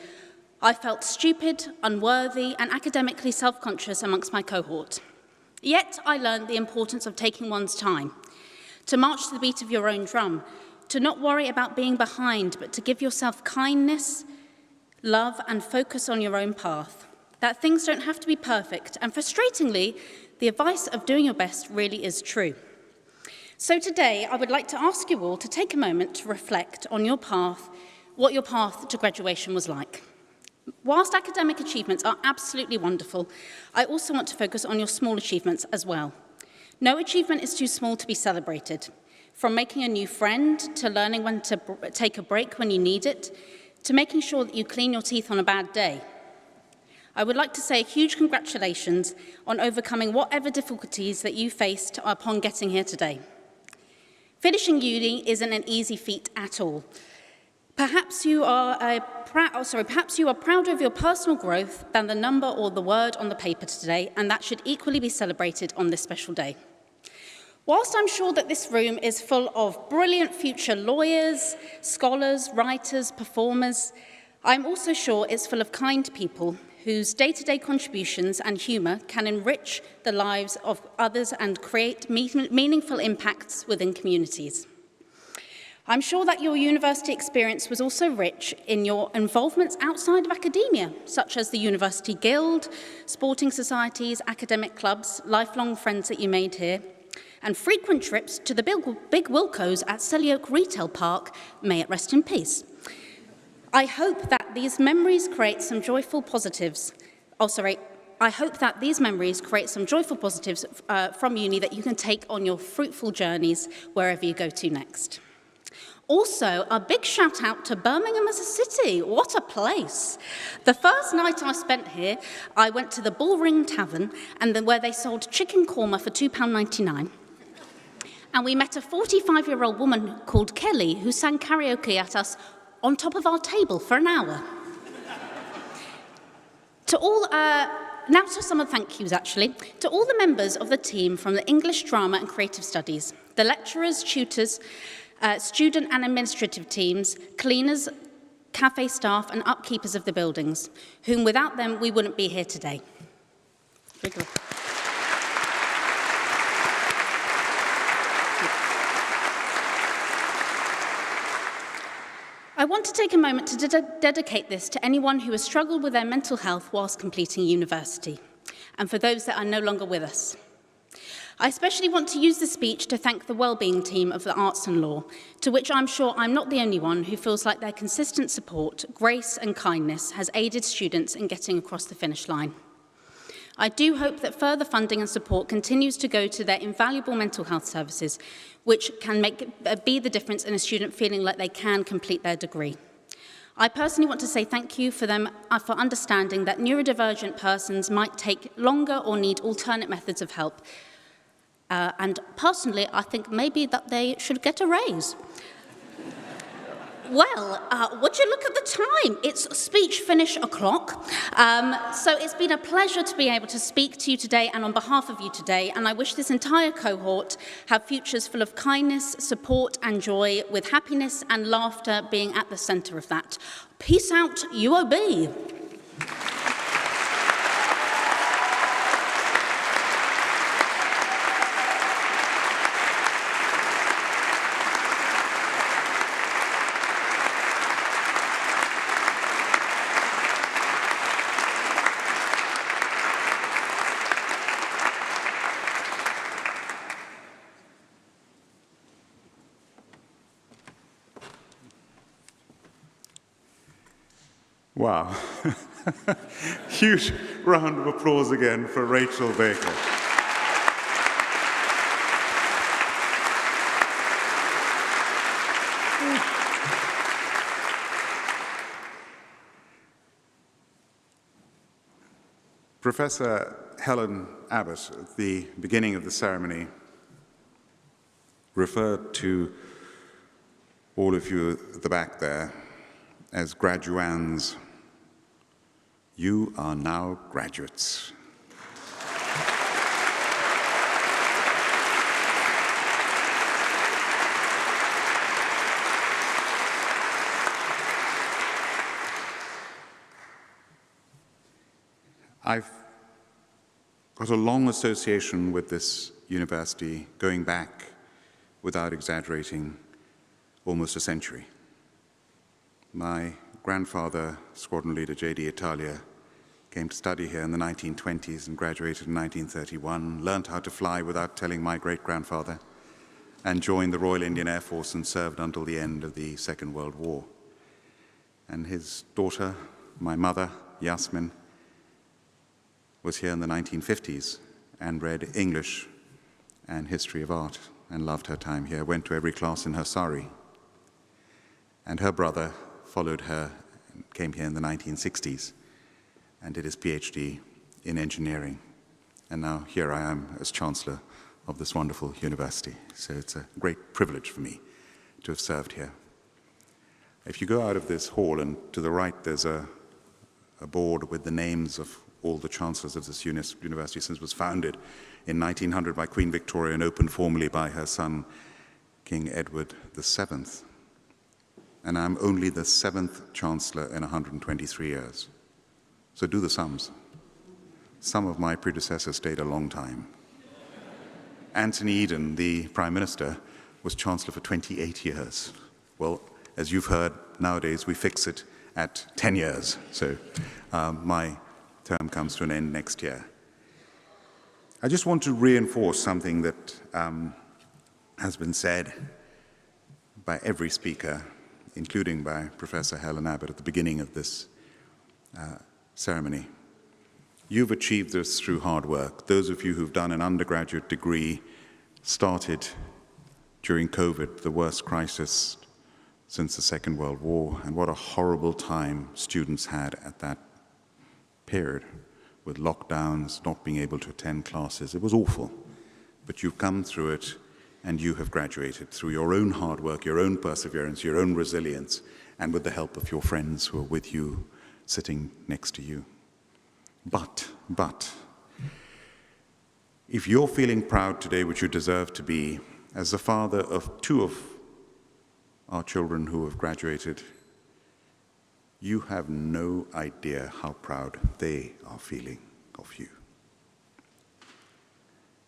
I felt stupid, unworthy, and academically self-conscious amongst my cohort. Yet I learned the importance of taking one's time, to march to the beat of your own drum, to not worry about being behind, but to give yourself kindness, love, and focus on your own path. That things don't have to be perfect, and frustratingly, the advice of doing your best really is true. So today, I would like to ask you all to take a moment to reflect on your path, what your path to graduation was like. Whilst academic achievements are absolutely wonderful, I also want to focus on your small achievements as well. No achievement is too small to be celebrated. From making a new friend, to learning when to take a break when you need it, to making sure that you clean your teeth on a bad day. I would like to say a huge congratulations on overcoming whatever difficulties that you faced upon getting here today. Finishing uni isn't an easy feat at all. Perhaps you are prouder of your personal growth than the number or the word on the paper today, and that should equally be celebrated on this special day. Whilst I'm sure that this room is full of brilliant future lawyers, scholars, writers, performers, I'm also sure it's full of kind people whose day-to-day contributions and humour can enrich the lives of others and create meaningful impacts within communities. I'm sure that your university experience was also rich in your involvements outside of academia, such as the University Guild, sporting societies, academic clubs, lifelong friends that you made here, and frequent trips to the Big Wilco's at Selly Oak Retail Park, may it rest in peace. I hope that these memories create some joyful positives. I hope that these memories create some joyful positives from uni that you can take on your fruitful journeys wherever you go to next. Also, a big shout out to Birmingham as a city. What a place. The first night I spent here, I went to the Bullring Tavern and where they sold chicken korma for £2.99. And we met a 45-year-old woman called Kelly who sang karaoke at us on top of our table for an hour. Now to some of the thank yous, actually. To all the members of the team from the English, Drama and Creative Studies, the lecturers, tutors, student and administrative teams, cleaners, cafe staff and upkeepers of the buildings, whom without them we wouldn't be here today. I want to take a moment to dedicate this to anyone who has struggled with their mental health whilst completing university, and for those that are no longer with us. I especially want to use this speech to thank the wellbeing team of the Arts and Law, to which I'm sure I'm not the only one who feels like their consistent support, grace and kindness has aided students in getting across the finish line. I do hope that further funding and support continues to go to their invaluable mental health services, which can be the difference in a student feeling like they can complete their degree. I personally want to say thank you for them for understanding that neurodivergent persons might take longer or need alternate methods of help. And personally, I think maybe that they should get a raise. Well, would you look at the time? It's speech finish o'clock. So it's been a pleasure to be able to speak to you today and on behalf of you today. And I wish this entire cohort have futures full of kindness, support and joy, with happiness and laughter being at the centre of that. Peace out, UOB. Wow. Huge round of applause again for Rachel Baker. Professor Helen Abbott, at the beginning of the ceremony, referred to all of you at the back there as graduands. You are now graduates. I've got a long association with this university, going back, without exaggerating, almost a century. My grandfather, Squadron Leader J.D. Italia, came to study here in the 1920s and graduated in 1931, learned how to fly without telling my great-grandfather, and joined the Royal Indian Air Force and served until the end of the Second World War. And his daughter, my mother, Yasmin, was here in the 1950s and read English and history of art and loved her time here, went to every class in her sari. And her brother followed her and came here in the 1960s and did his PhD in engineering. And now here I am as Chancellor of this wonderful university. So it's a great privilege for me to have served here. If you go out of this hall and to the right there's a board with the names of all the chancellors of this university since it was founded in 1900 by Queen Victoria and opened formally by her son, King Edward VII. And I'm only the 7th chancellor in 123 years. So do the sums. Some of my predecessors stayed a long time. Anthony Eden, the Prime Minister, was chancellor for 28 years. Well, as you've heard, nowadays we fix it at 10 years. So my term comes to an end next year. I just want to reinforce something that has been said by every speaker, including by Professor Helen Abbott at the beginning of this ceremony. You've achieved this through hard work. Those of you who've done an undergraduate degree started during COVID, the worst crisis since the Second World War, and what a horrible time students had at that period, with lockdowns, not being able to attend classes. It was awful, but you've come through it and you have graduated through your own hard work, your own perseverance, your own resilience, and with the help of your friends who are with you, sitting next to you. But, if you're feeling proud today, which you deserve to be, as the father of 2 of our children who have graduated, you have no idea how proud they are feeling of you.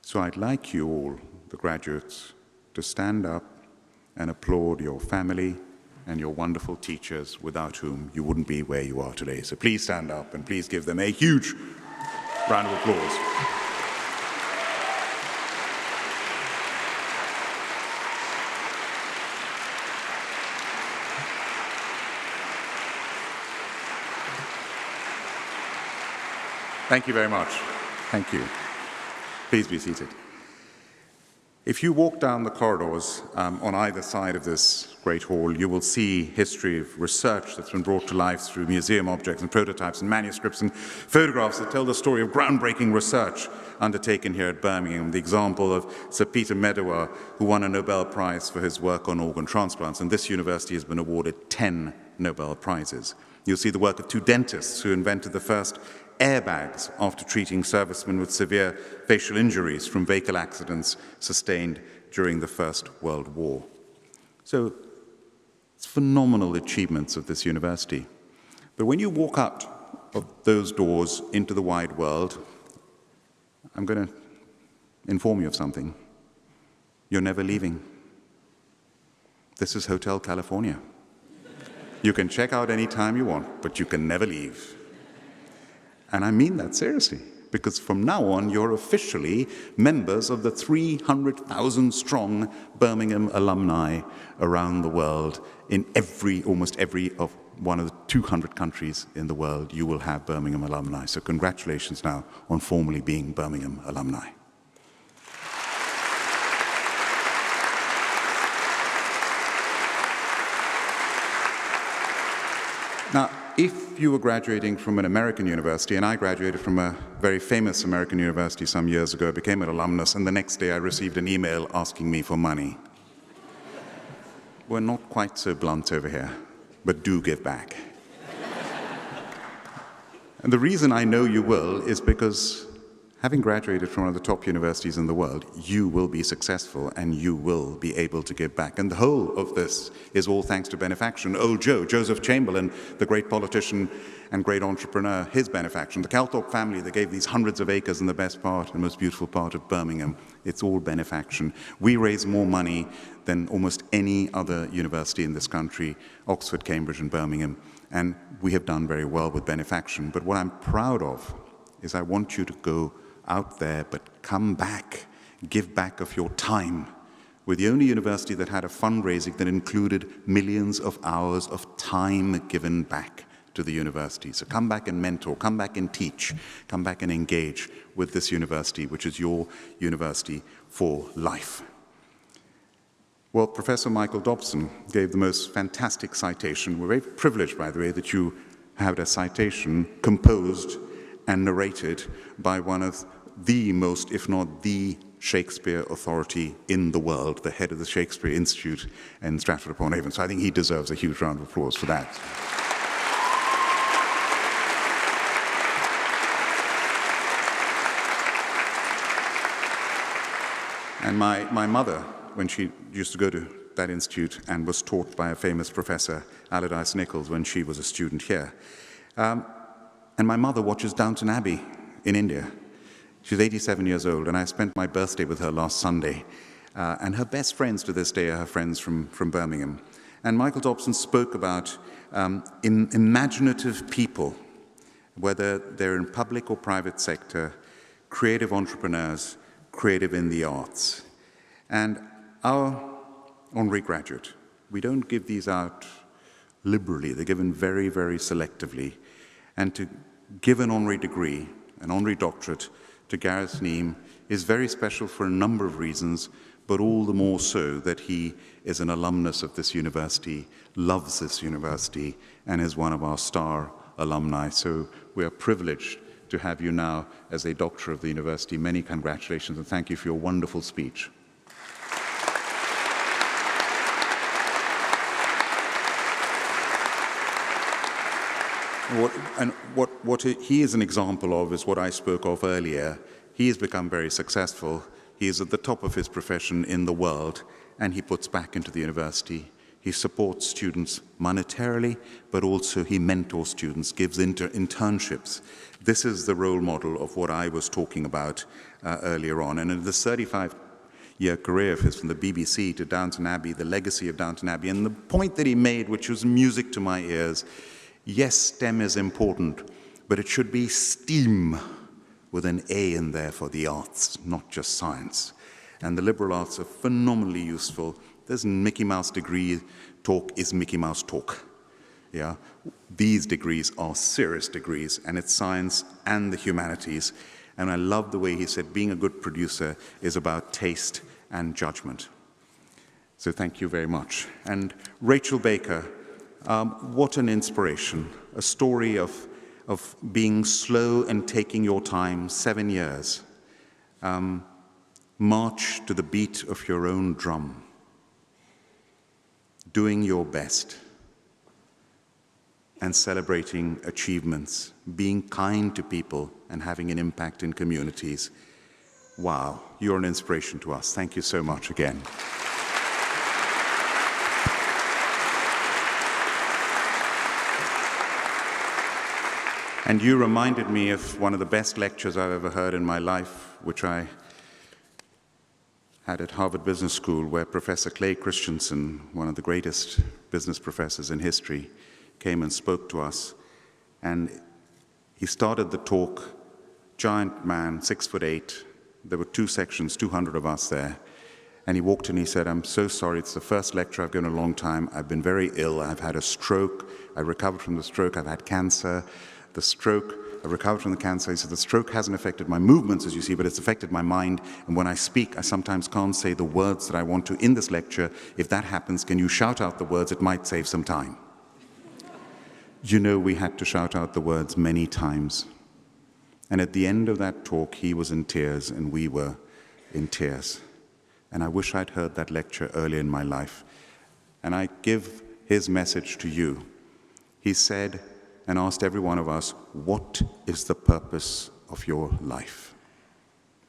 So I'd like you all, the graduates, to stand up and applaud your family and your wonderful teachers without whom you wouldn't be where you are today. So please stand up and please give them a huge round of applause. Thank you very much. Thank you. Please be seated. If you walk down the corridors on either side of this great hall, you will see history of research that's been brought to life through museum objects and prototypes and manuscripts and photographs that tell the story of groundbreaking research undertaken here at Birmingham. The example of Sir Peter Medawar, who won a Nobel Prize for his work on organ transplants, and this university has been awarded 10 Nobel Prizes. You'll see the work of 2 dentists who invented the first airbags after treating servicemen with severe facial injuries from vehicle accidents sustained during the First World War. So it's phenomenal achievements of this university. But when you walk out of those doors into the wide world, I'm going to inform you of something. You're never leaving. This is Hotel California. You can check out any time you want, but you can never leave. And I mean that seriously, because from now on, you're officially members of the 300,000 strong Birmingham alumni around the world in almost every of one of the 200 countries in the world, you will have Birmingham alumni. So congratulations now on formally being Birmingham alumni. Now, if you were graduating from an American university, and I graduated from a very famous American university some years ago, became an alumnus, and the next day I received an email asking me for money. We're not quite so blunt over here, but do give back. And the reason I know you will is because having graduated from one of the top universities in the world, you will be successful and you will be able to give back. And the whole of this is all thanks to benefaction. Old Joe, Joseph Chamberlain, the great politician and great entrepreneur, his benefaction. The Calthorpe family that gave these hundreds of acres in the best part, the most beautiful part of Birmingham. It's all benefaction. We raise more money than almost any other university in this country, Oxford, Cambridge, and Birmingham. And we have done very well with benefaction. But what I'm proud of is I want you to go out there, but come back, give back of your time. We're the only university that had a fundraising that included millions of hours of time given back to the university. So come back and mentor, come back and teach, come back and engage with this university, which is your university for life. Well, Professor Michael Dobson gave the most fantastic citation. We're very privileged, by the way, that you had a citation composed and narrated by one of the most, if not the Shakespeare authority in the world, the head of the Shakespeare Institute in Stratford-upon-Avon. So I think he deserves a huge round of applause for that. And my mother, when she used to go to that institute and was taught by a famous professor, Allardyce Nichols, when she was a student here. And my mother watches Downton Abbey in India. She's 87 years old, and I spent my birthday with her last Sunday. And her best friends to this day are her friends from Birmingham. And Michael Dobson spoke about imaginative people, whether they're in public or private sector, creative entrepreneurs, creative in the arts. And our honorary graduate, we don't give these out liberally. They're given very, very selectively. And to give an honorary degree, an honorary doctorate to Gareth Neame is very special for a number of reasons, but all the more so that he is an alumnus of this university, loves this university, and is one of our star alumni. So we are privileged to have you now as a doctor of the university. Many congratulations, and thank you for your wonderful speech. What he is an example of is what I spoke of earlier. He has become very successful. He is at the top of his profession in the world, and he puts back into the university. He supports students monetarily, but also he mentors students, gives internships. This is the role model of what I was talking about earlier on. And in the 35-year career of his, from the BBC to Downton Abbey, the legacy of Downton Abbey, and the point that he made, which was music to my ears, yes, STEM is important, but it should be STEAM with an A in there for the arts, not just science. And the liberal arts are phenomenally useful. There's Mickey Mouse degree talk is Mickey Mouse talk. Yeah, these degrees are serious degrees, and it's science and the humanities. And I love the way he said being a good producer is about taste and judgment. So thank you very much. And Rachel Baker, what an inspiration, a story of being slow and taking your time, 7 years. March to the beat of your own drum, doing your best, and celebrating achievements, being kind to people and having an impact in communities. Wow, you're an inspiration to us. Thank you so much again. And you reminded me of one of the best lectures I've ever heard in my life, which I had at Harvard Business School, where Professor Clay Christensen, one of the greatest business professors in history, came and spoke to us. And he started the talk, giant man, 6'8". There were two sections, 200 of us there. And he walked in and he said, "I'm so sorry, it's the first lecture I've given in a long time. I've been very ill, I've had a stroke, I recovered from the stroke, I've had cancer. The stroke, I recovered from the cancer." He said, "The stroke hasn't affected my movements, as you see, but it's affected my mind. And when I speak, I sometimes can't say the words that I want to in this lecture. If that happens, can you shout out the words? It might save some time." You know, we had to shout out the words many times. And at the end of that talk, he was in tears and we were in tears. And I wish I'd heard that lecture earlier in my life. And I give his message to you. He said and asked every one of us, "What is the purpose of your life?"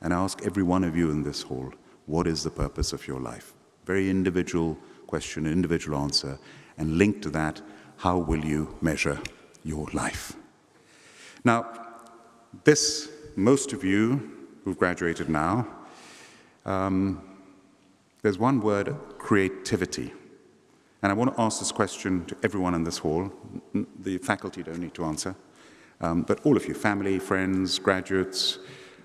And I ask every one of you in this hall, what is the purpose of your life? Very individual question, individual answer. And linked to that, how will you measure your life? Now, most of you who've graduated now, there's one word, creativity. And I want to ask this question to everyone in this hall. The faculty don't need to answer, but all of you, family, friends, graduates,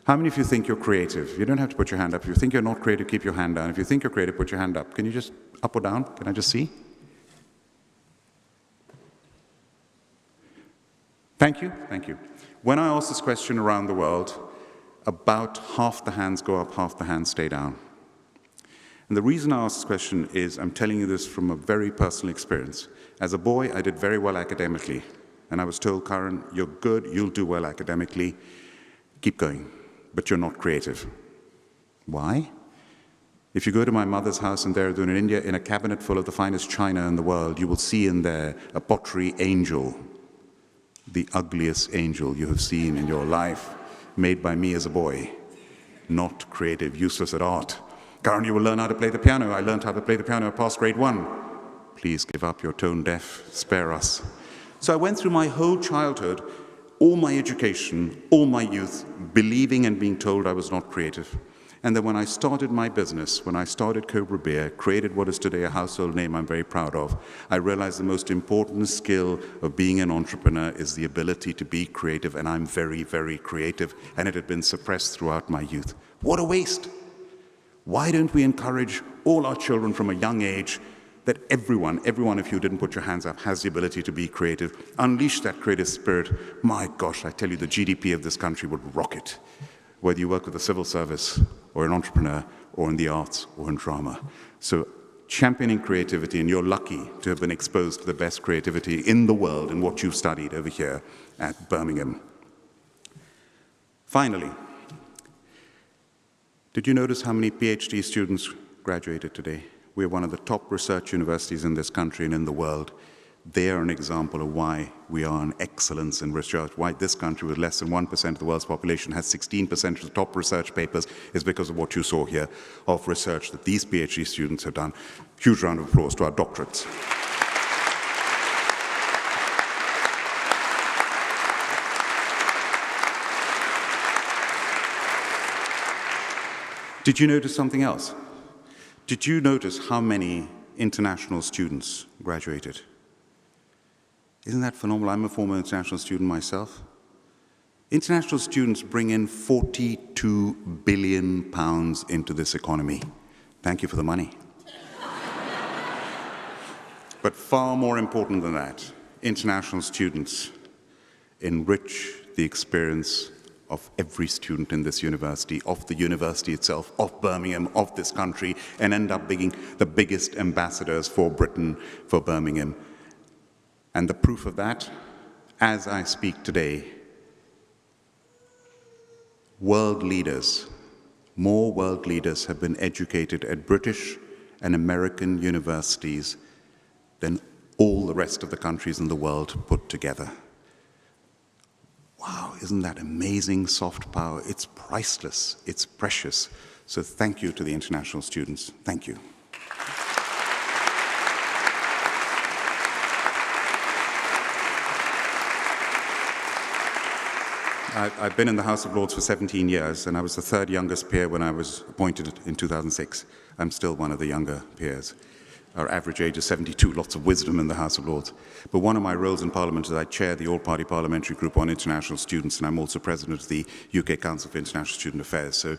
how many of you think you're creative? You don't have to put your hand up. If you think you're not creative, keep your hand down. If you think you're creative, put your hand up. Can you just, up or down? Can I just see? Thank you, thank you. When I ask this question around the world, about half the hands go up, half the hands stay down. And the reason I ask this question is I'm telling you this from a very personal experience. As a boy, I did very well academically. And I was told, "Karan, you're good, you'll do well academically. Keep going, but you're not creative." Why? If you go to my mother's house in Dehradun in India, in a cabinet full of the finest china in the world, you will see in there a pottery angel, the ugliest angel you have seen in your life, made by me as a boy. Not creative, useless at art. "Karan, you will learn how to play the piano." I learned how to play the piano past grade 1. Please give up, you're tone deaf, spare us. So I went through my whole childhood, all my education, all my youth, believing and being told I was not creative. And then when I started my business, when I started Cobra Beer, created what is today a household name I'm very proud of, I realized the most important skill of being an entrepreneur is the ability to be creative, and I'm very, very creative, and it had been suppressed throughout my youth. What a waste! Why don't we encourage all our children from a young age that every one of you didn't put your hands up, has the ability to be creative, unleash that creative spirit. My gosh, I tell you, the GDP of this country would rocket, whether you work with the civil service or an entrepreneur or in the arts or in drama. So championing creativity, and you're lucky to have been exposed to the best creativity in the world in what you've studied over here at Birmingham. Finally, did you notice how many PhD students graduated today? We're one of the top research universities in this country and in the world. They are an example of why we are an excellence in research, why this country with less than 1% of the world's population has 16% of the top research papers, is because of what you saw here of research that these PhD students have done. Huge round of applause to our doctorates. Did you notice something else? Did you notice how many international students graduated? Isn't that phenomenal? I'm a former international student myself. International students bring in £42 billion into this economy. Thank you for the money. But far more important than that, international students enrich the experience of every student in this university, of the university itself, of Birmingham, of this country, and end up being the biggest ambassadors for Britain, for Birmingham. And the proof of that, as I speak today, world leaders, more world leaders have been educated at British and American universities than all the rest of the countries in the world put together. Wow, isn't that amazing soft power? It's priceless, it's precious. So thank you to the international students. Thank you. I've been in the House of Lords for 17 years, and I was the third youngest peer when I was appointed in 2006. I'm still one of the younger peers. Our average age is 72, lots of wisdom in the House of Lords. But one of my roles in Parliament is I chair the All-Party Parliamentary Group on International Students, and I'm also president of the UK Council for International Student Affairs. So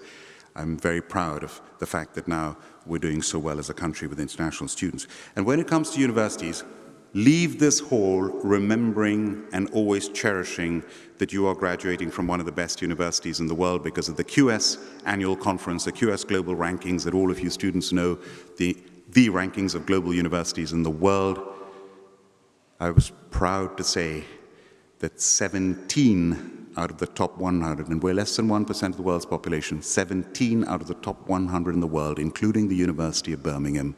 I'm very proud of the fact that now we're doing so well as a country with international students. And when it comes to universities, leave this hall remembering and always cherishing that you are graduating from one of the best universities in the world because of the QS annual conference, the QS global rankings that all of you students know, the rankings of global universities in the world. I was proud to say that 17 out of the top 100, and we're less than 1% of the world's population, 17 out of the top 100 in the world, including the University of Birmingham,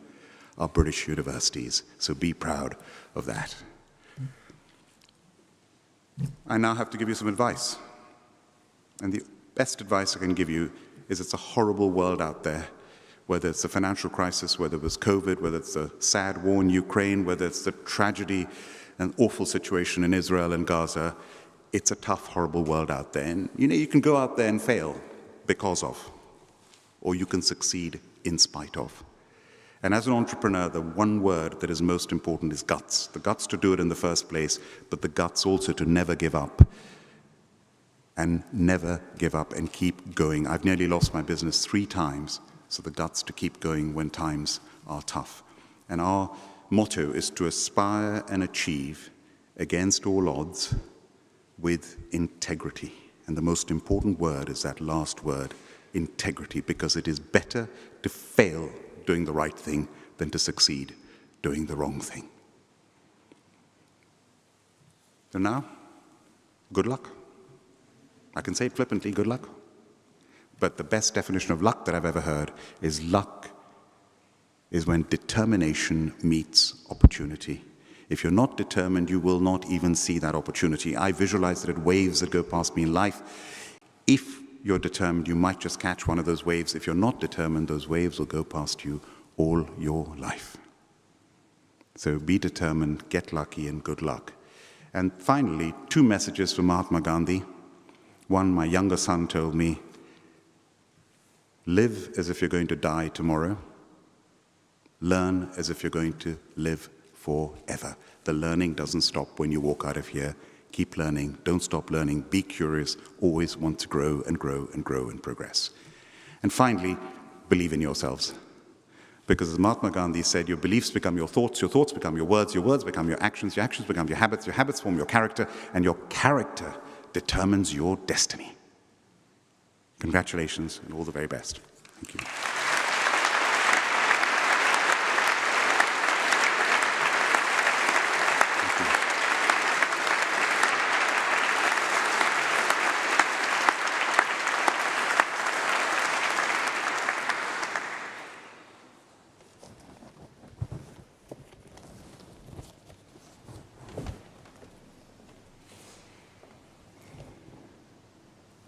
are British universities. So be proud of that. I now have to give you some advice. And the best advice I can give you is it's a horrible world out there, whether it's the financial crisis, whether it was COVID, whether it's the sad war in Ukraine, whether it's the tragedy and awful situation in Israel and Gaza. It's a tough, horrible world out there. And you can go out there and fail because of, or you can succeed in spite of. And as an entrepreneur, the one word that is most important is guts. The guts to do it in the first place, but the guts also to never give up. And never give up and keep going. I've nearly lost my business 3 times, so the guts to keep going when times are tough. And our motto is to aspire and achieve against all odds with integrity. And the most important word is that last word, integrity, because it is better to fail doing the right thing than to succeed doing the wrong thing. So now, good luck. I can say it flippantly, good luck. But the best definition of luck that I've ever heard is luck is when determination meets opportunity. If you're not determined, you will not even see that opportunity. I visualize that at waves that go past me in life. If you're determined, you might just catch one of those waves. If you're not determined, those waves will go past you all your life. So be determined, get lucky, and good luck. And finally, 2 messages from Mahatma Gandhi. One, my younger son told me, live as if you're going to die tomorrow. Learn as if you're going to live forever. The learning doesn't stop when you walk out of here. Keep learning. Don't stop learning. Be curious. Always want to grow and grow and grow and progress. And finally, believe in yourselves. Because as Mahatma Gandhi said, your beliefs become your thoughts become your words become your actions become your habits form your character, and your character determines your destiny. Congratulations and all the very best. Thank you.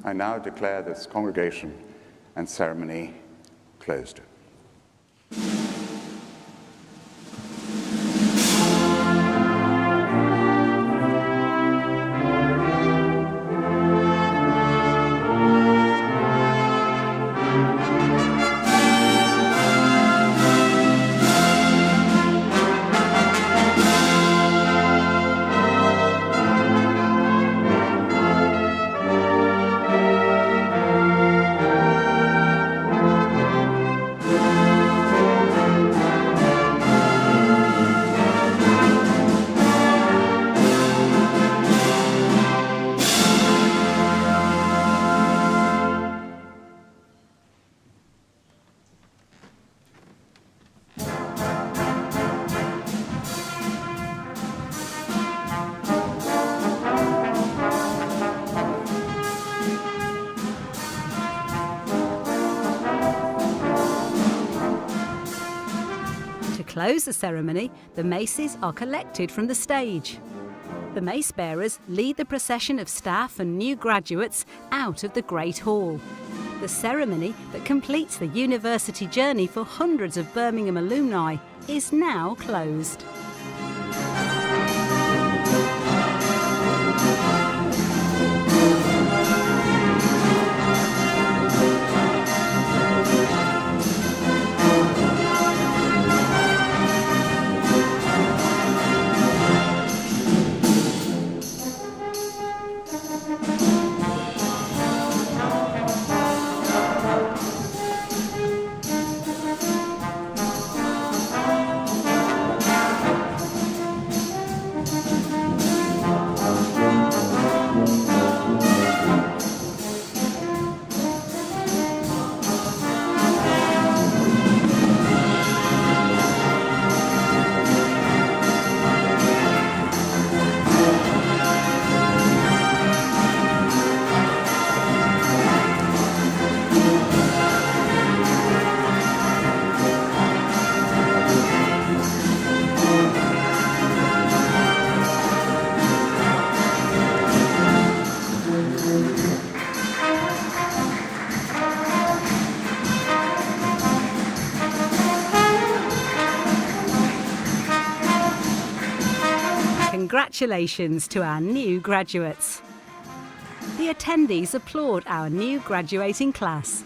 I now declare this congregation and ceremony closed. To close the ceremony, the maces are collected from the stage. The mace bearers lead the procession of staff and new graduates out of the Great Hall. The ceremony that completes the university journey for hundreds of Birmingham alumni is now closed. congratulations to our new graduates. The attendees applaud our new graduating class.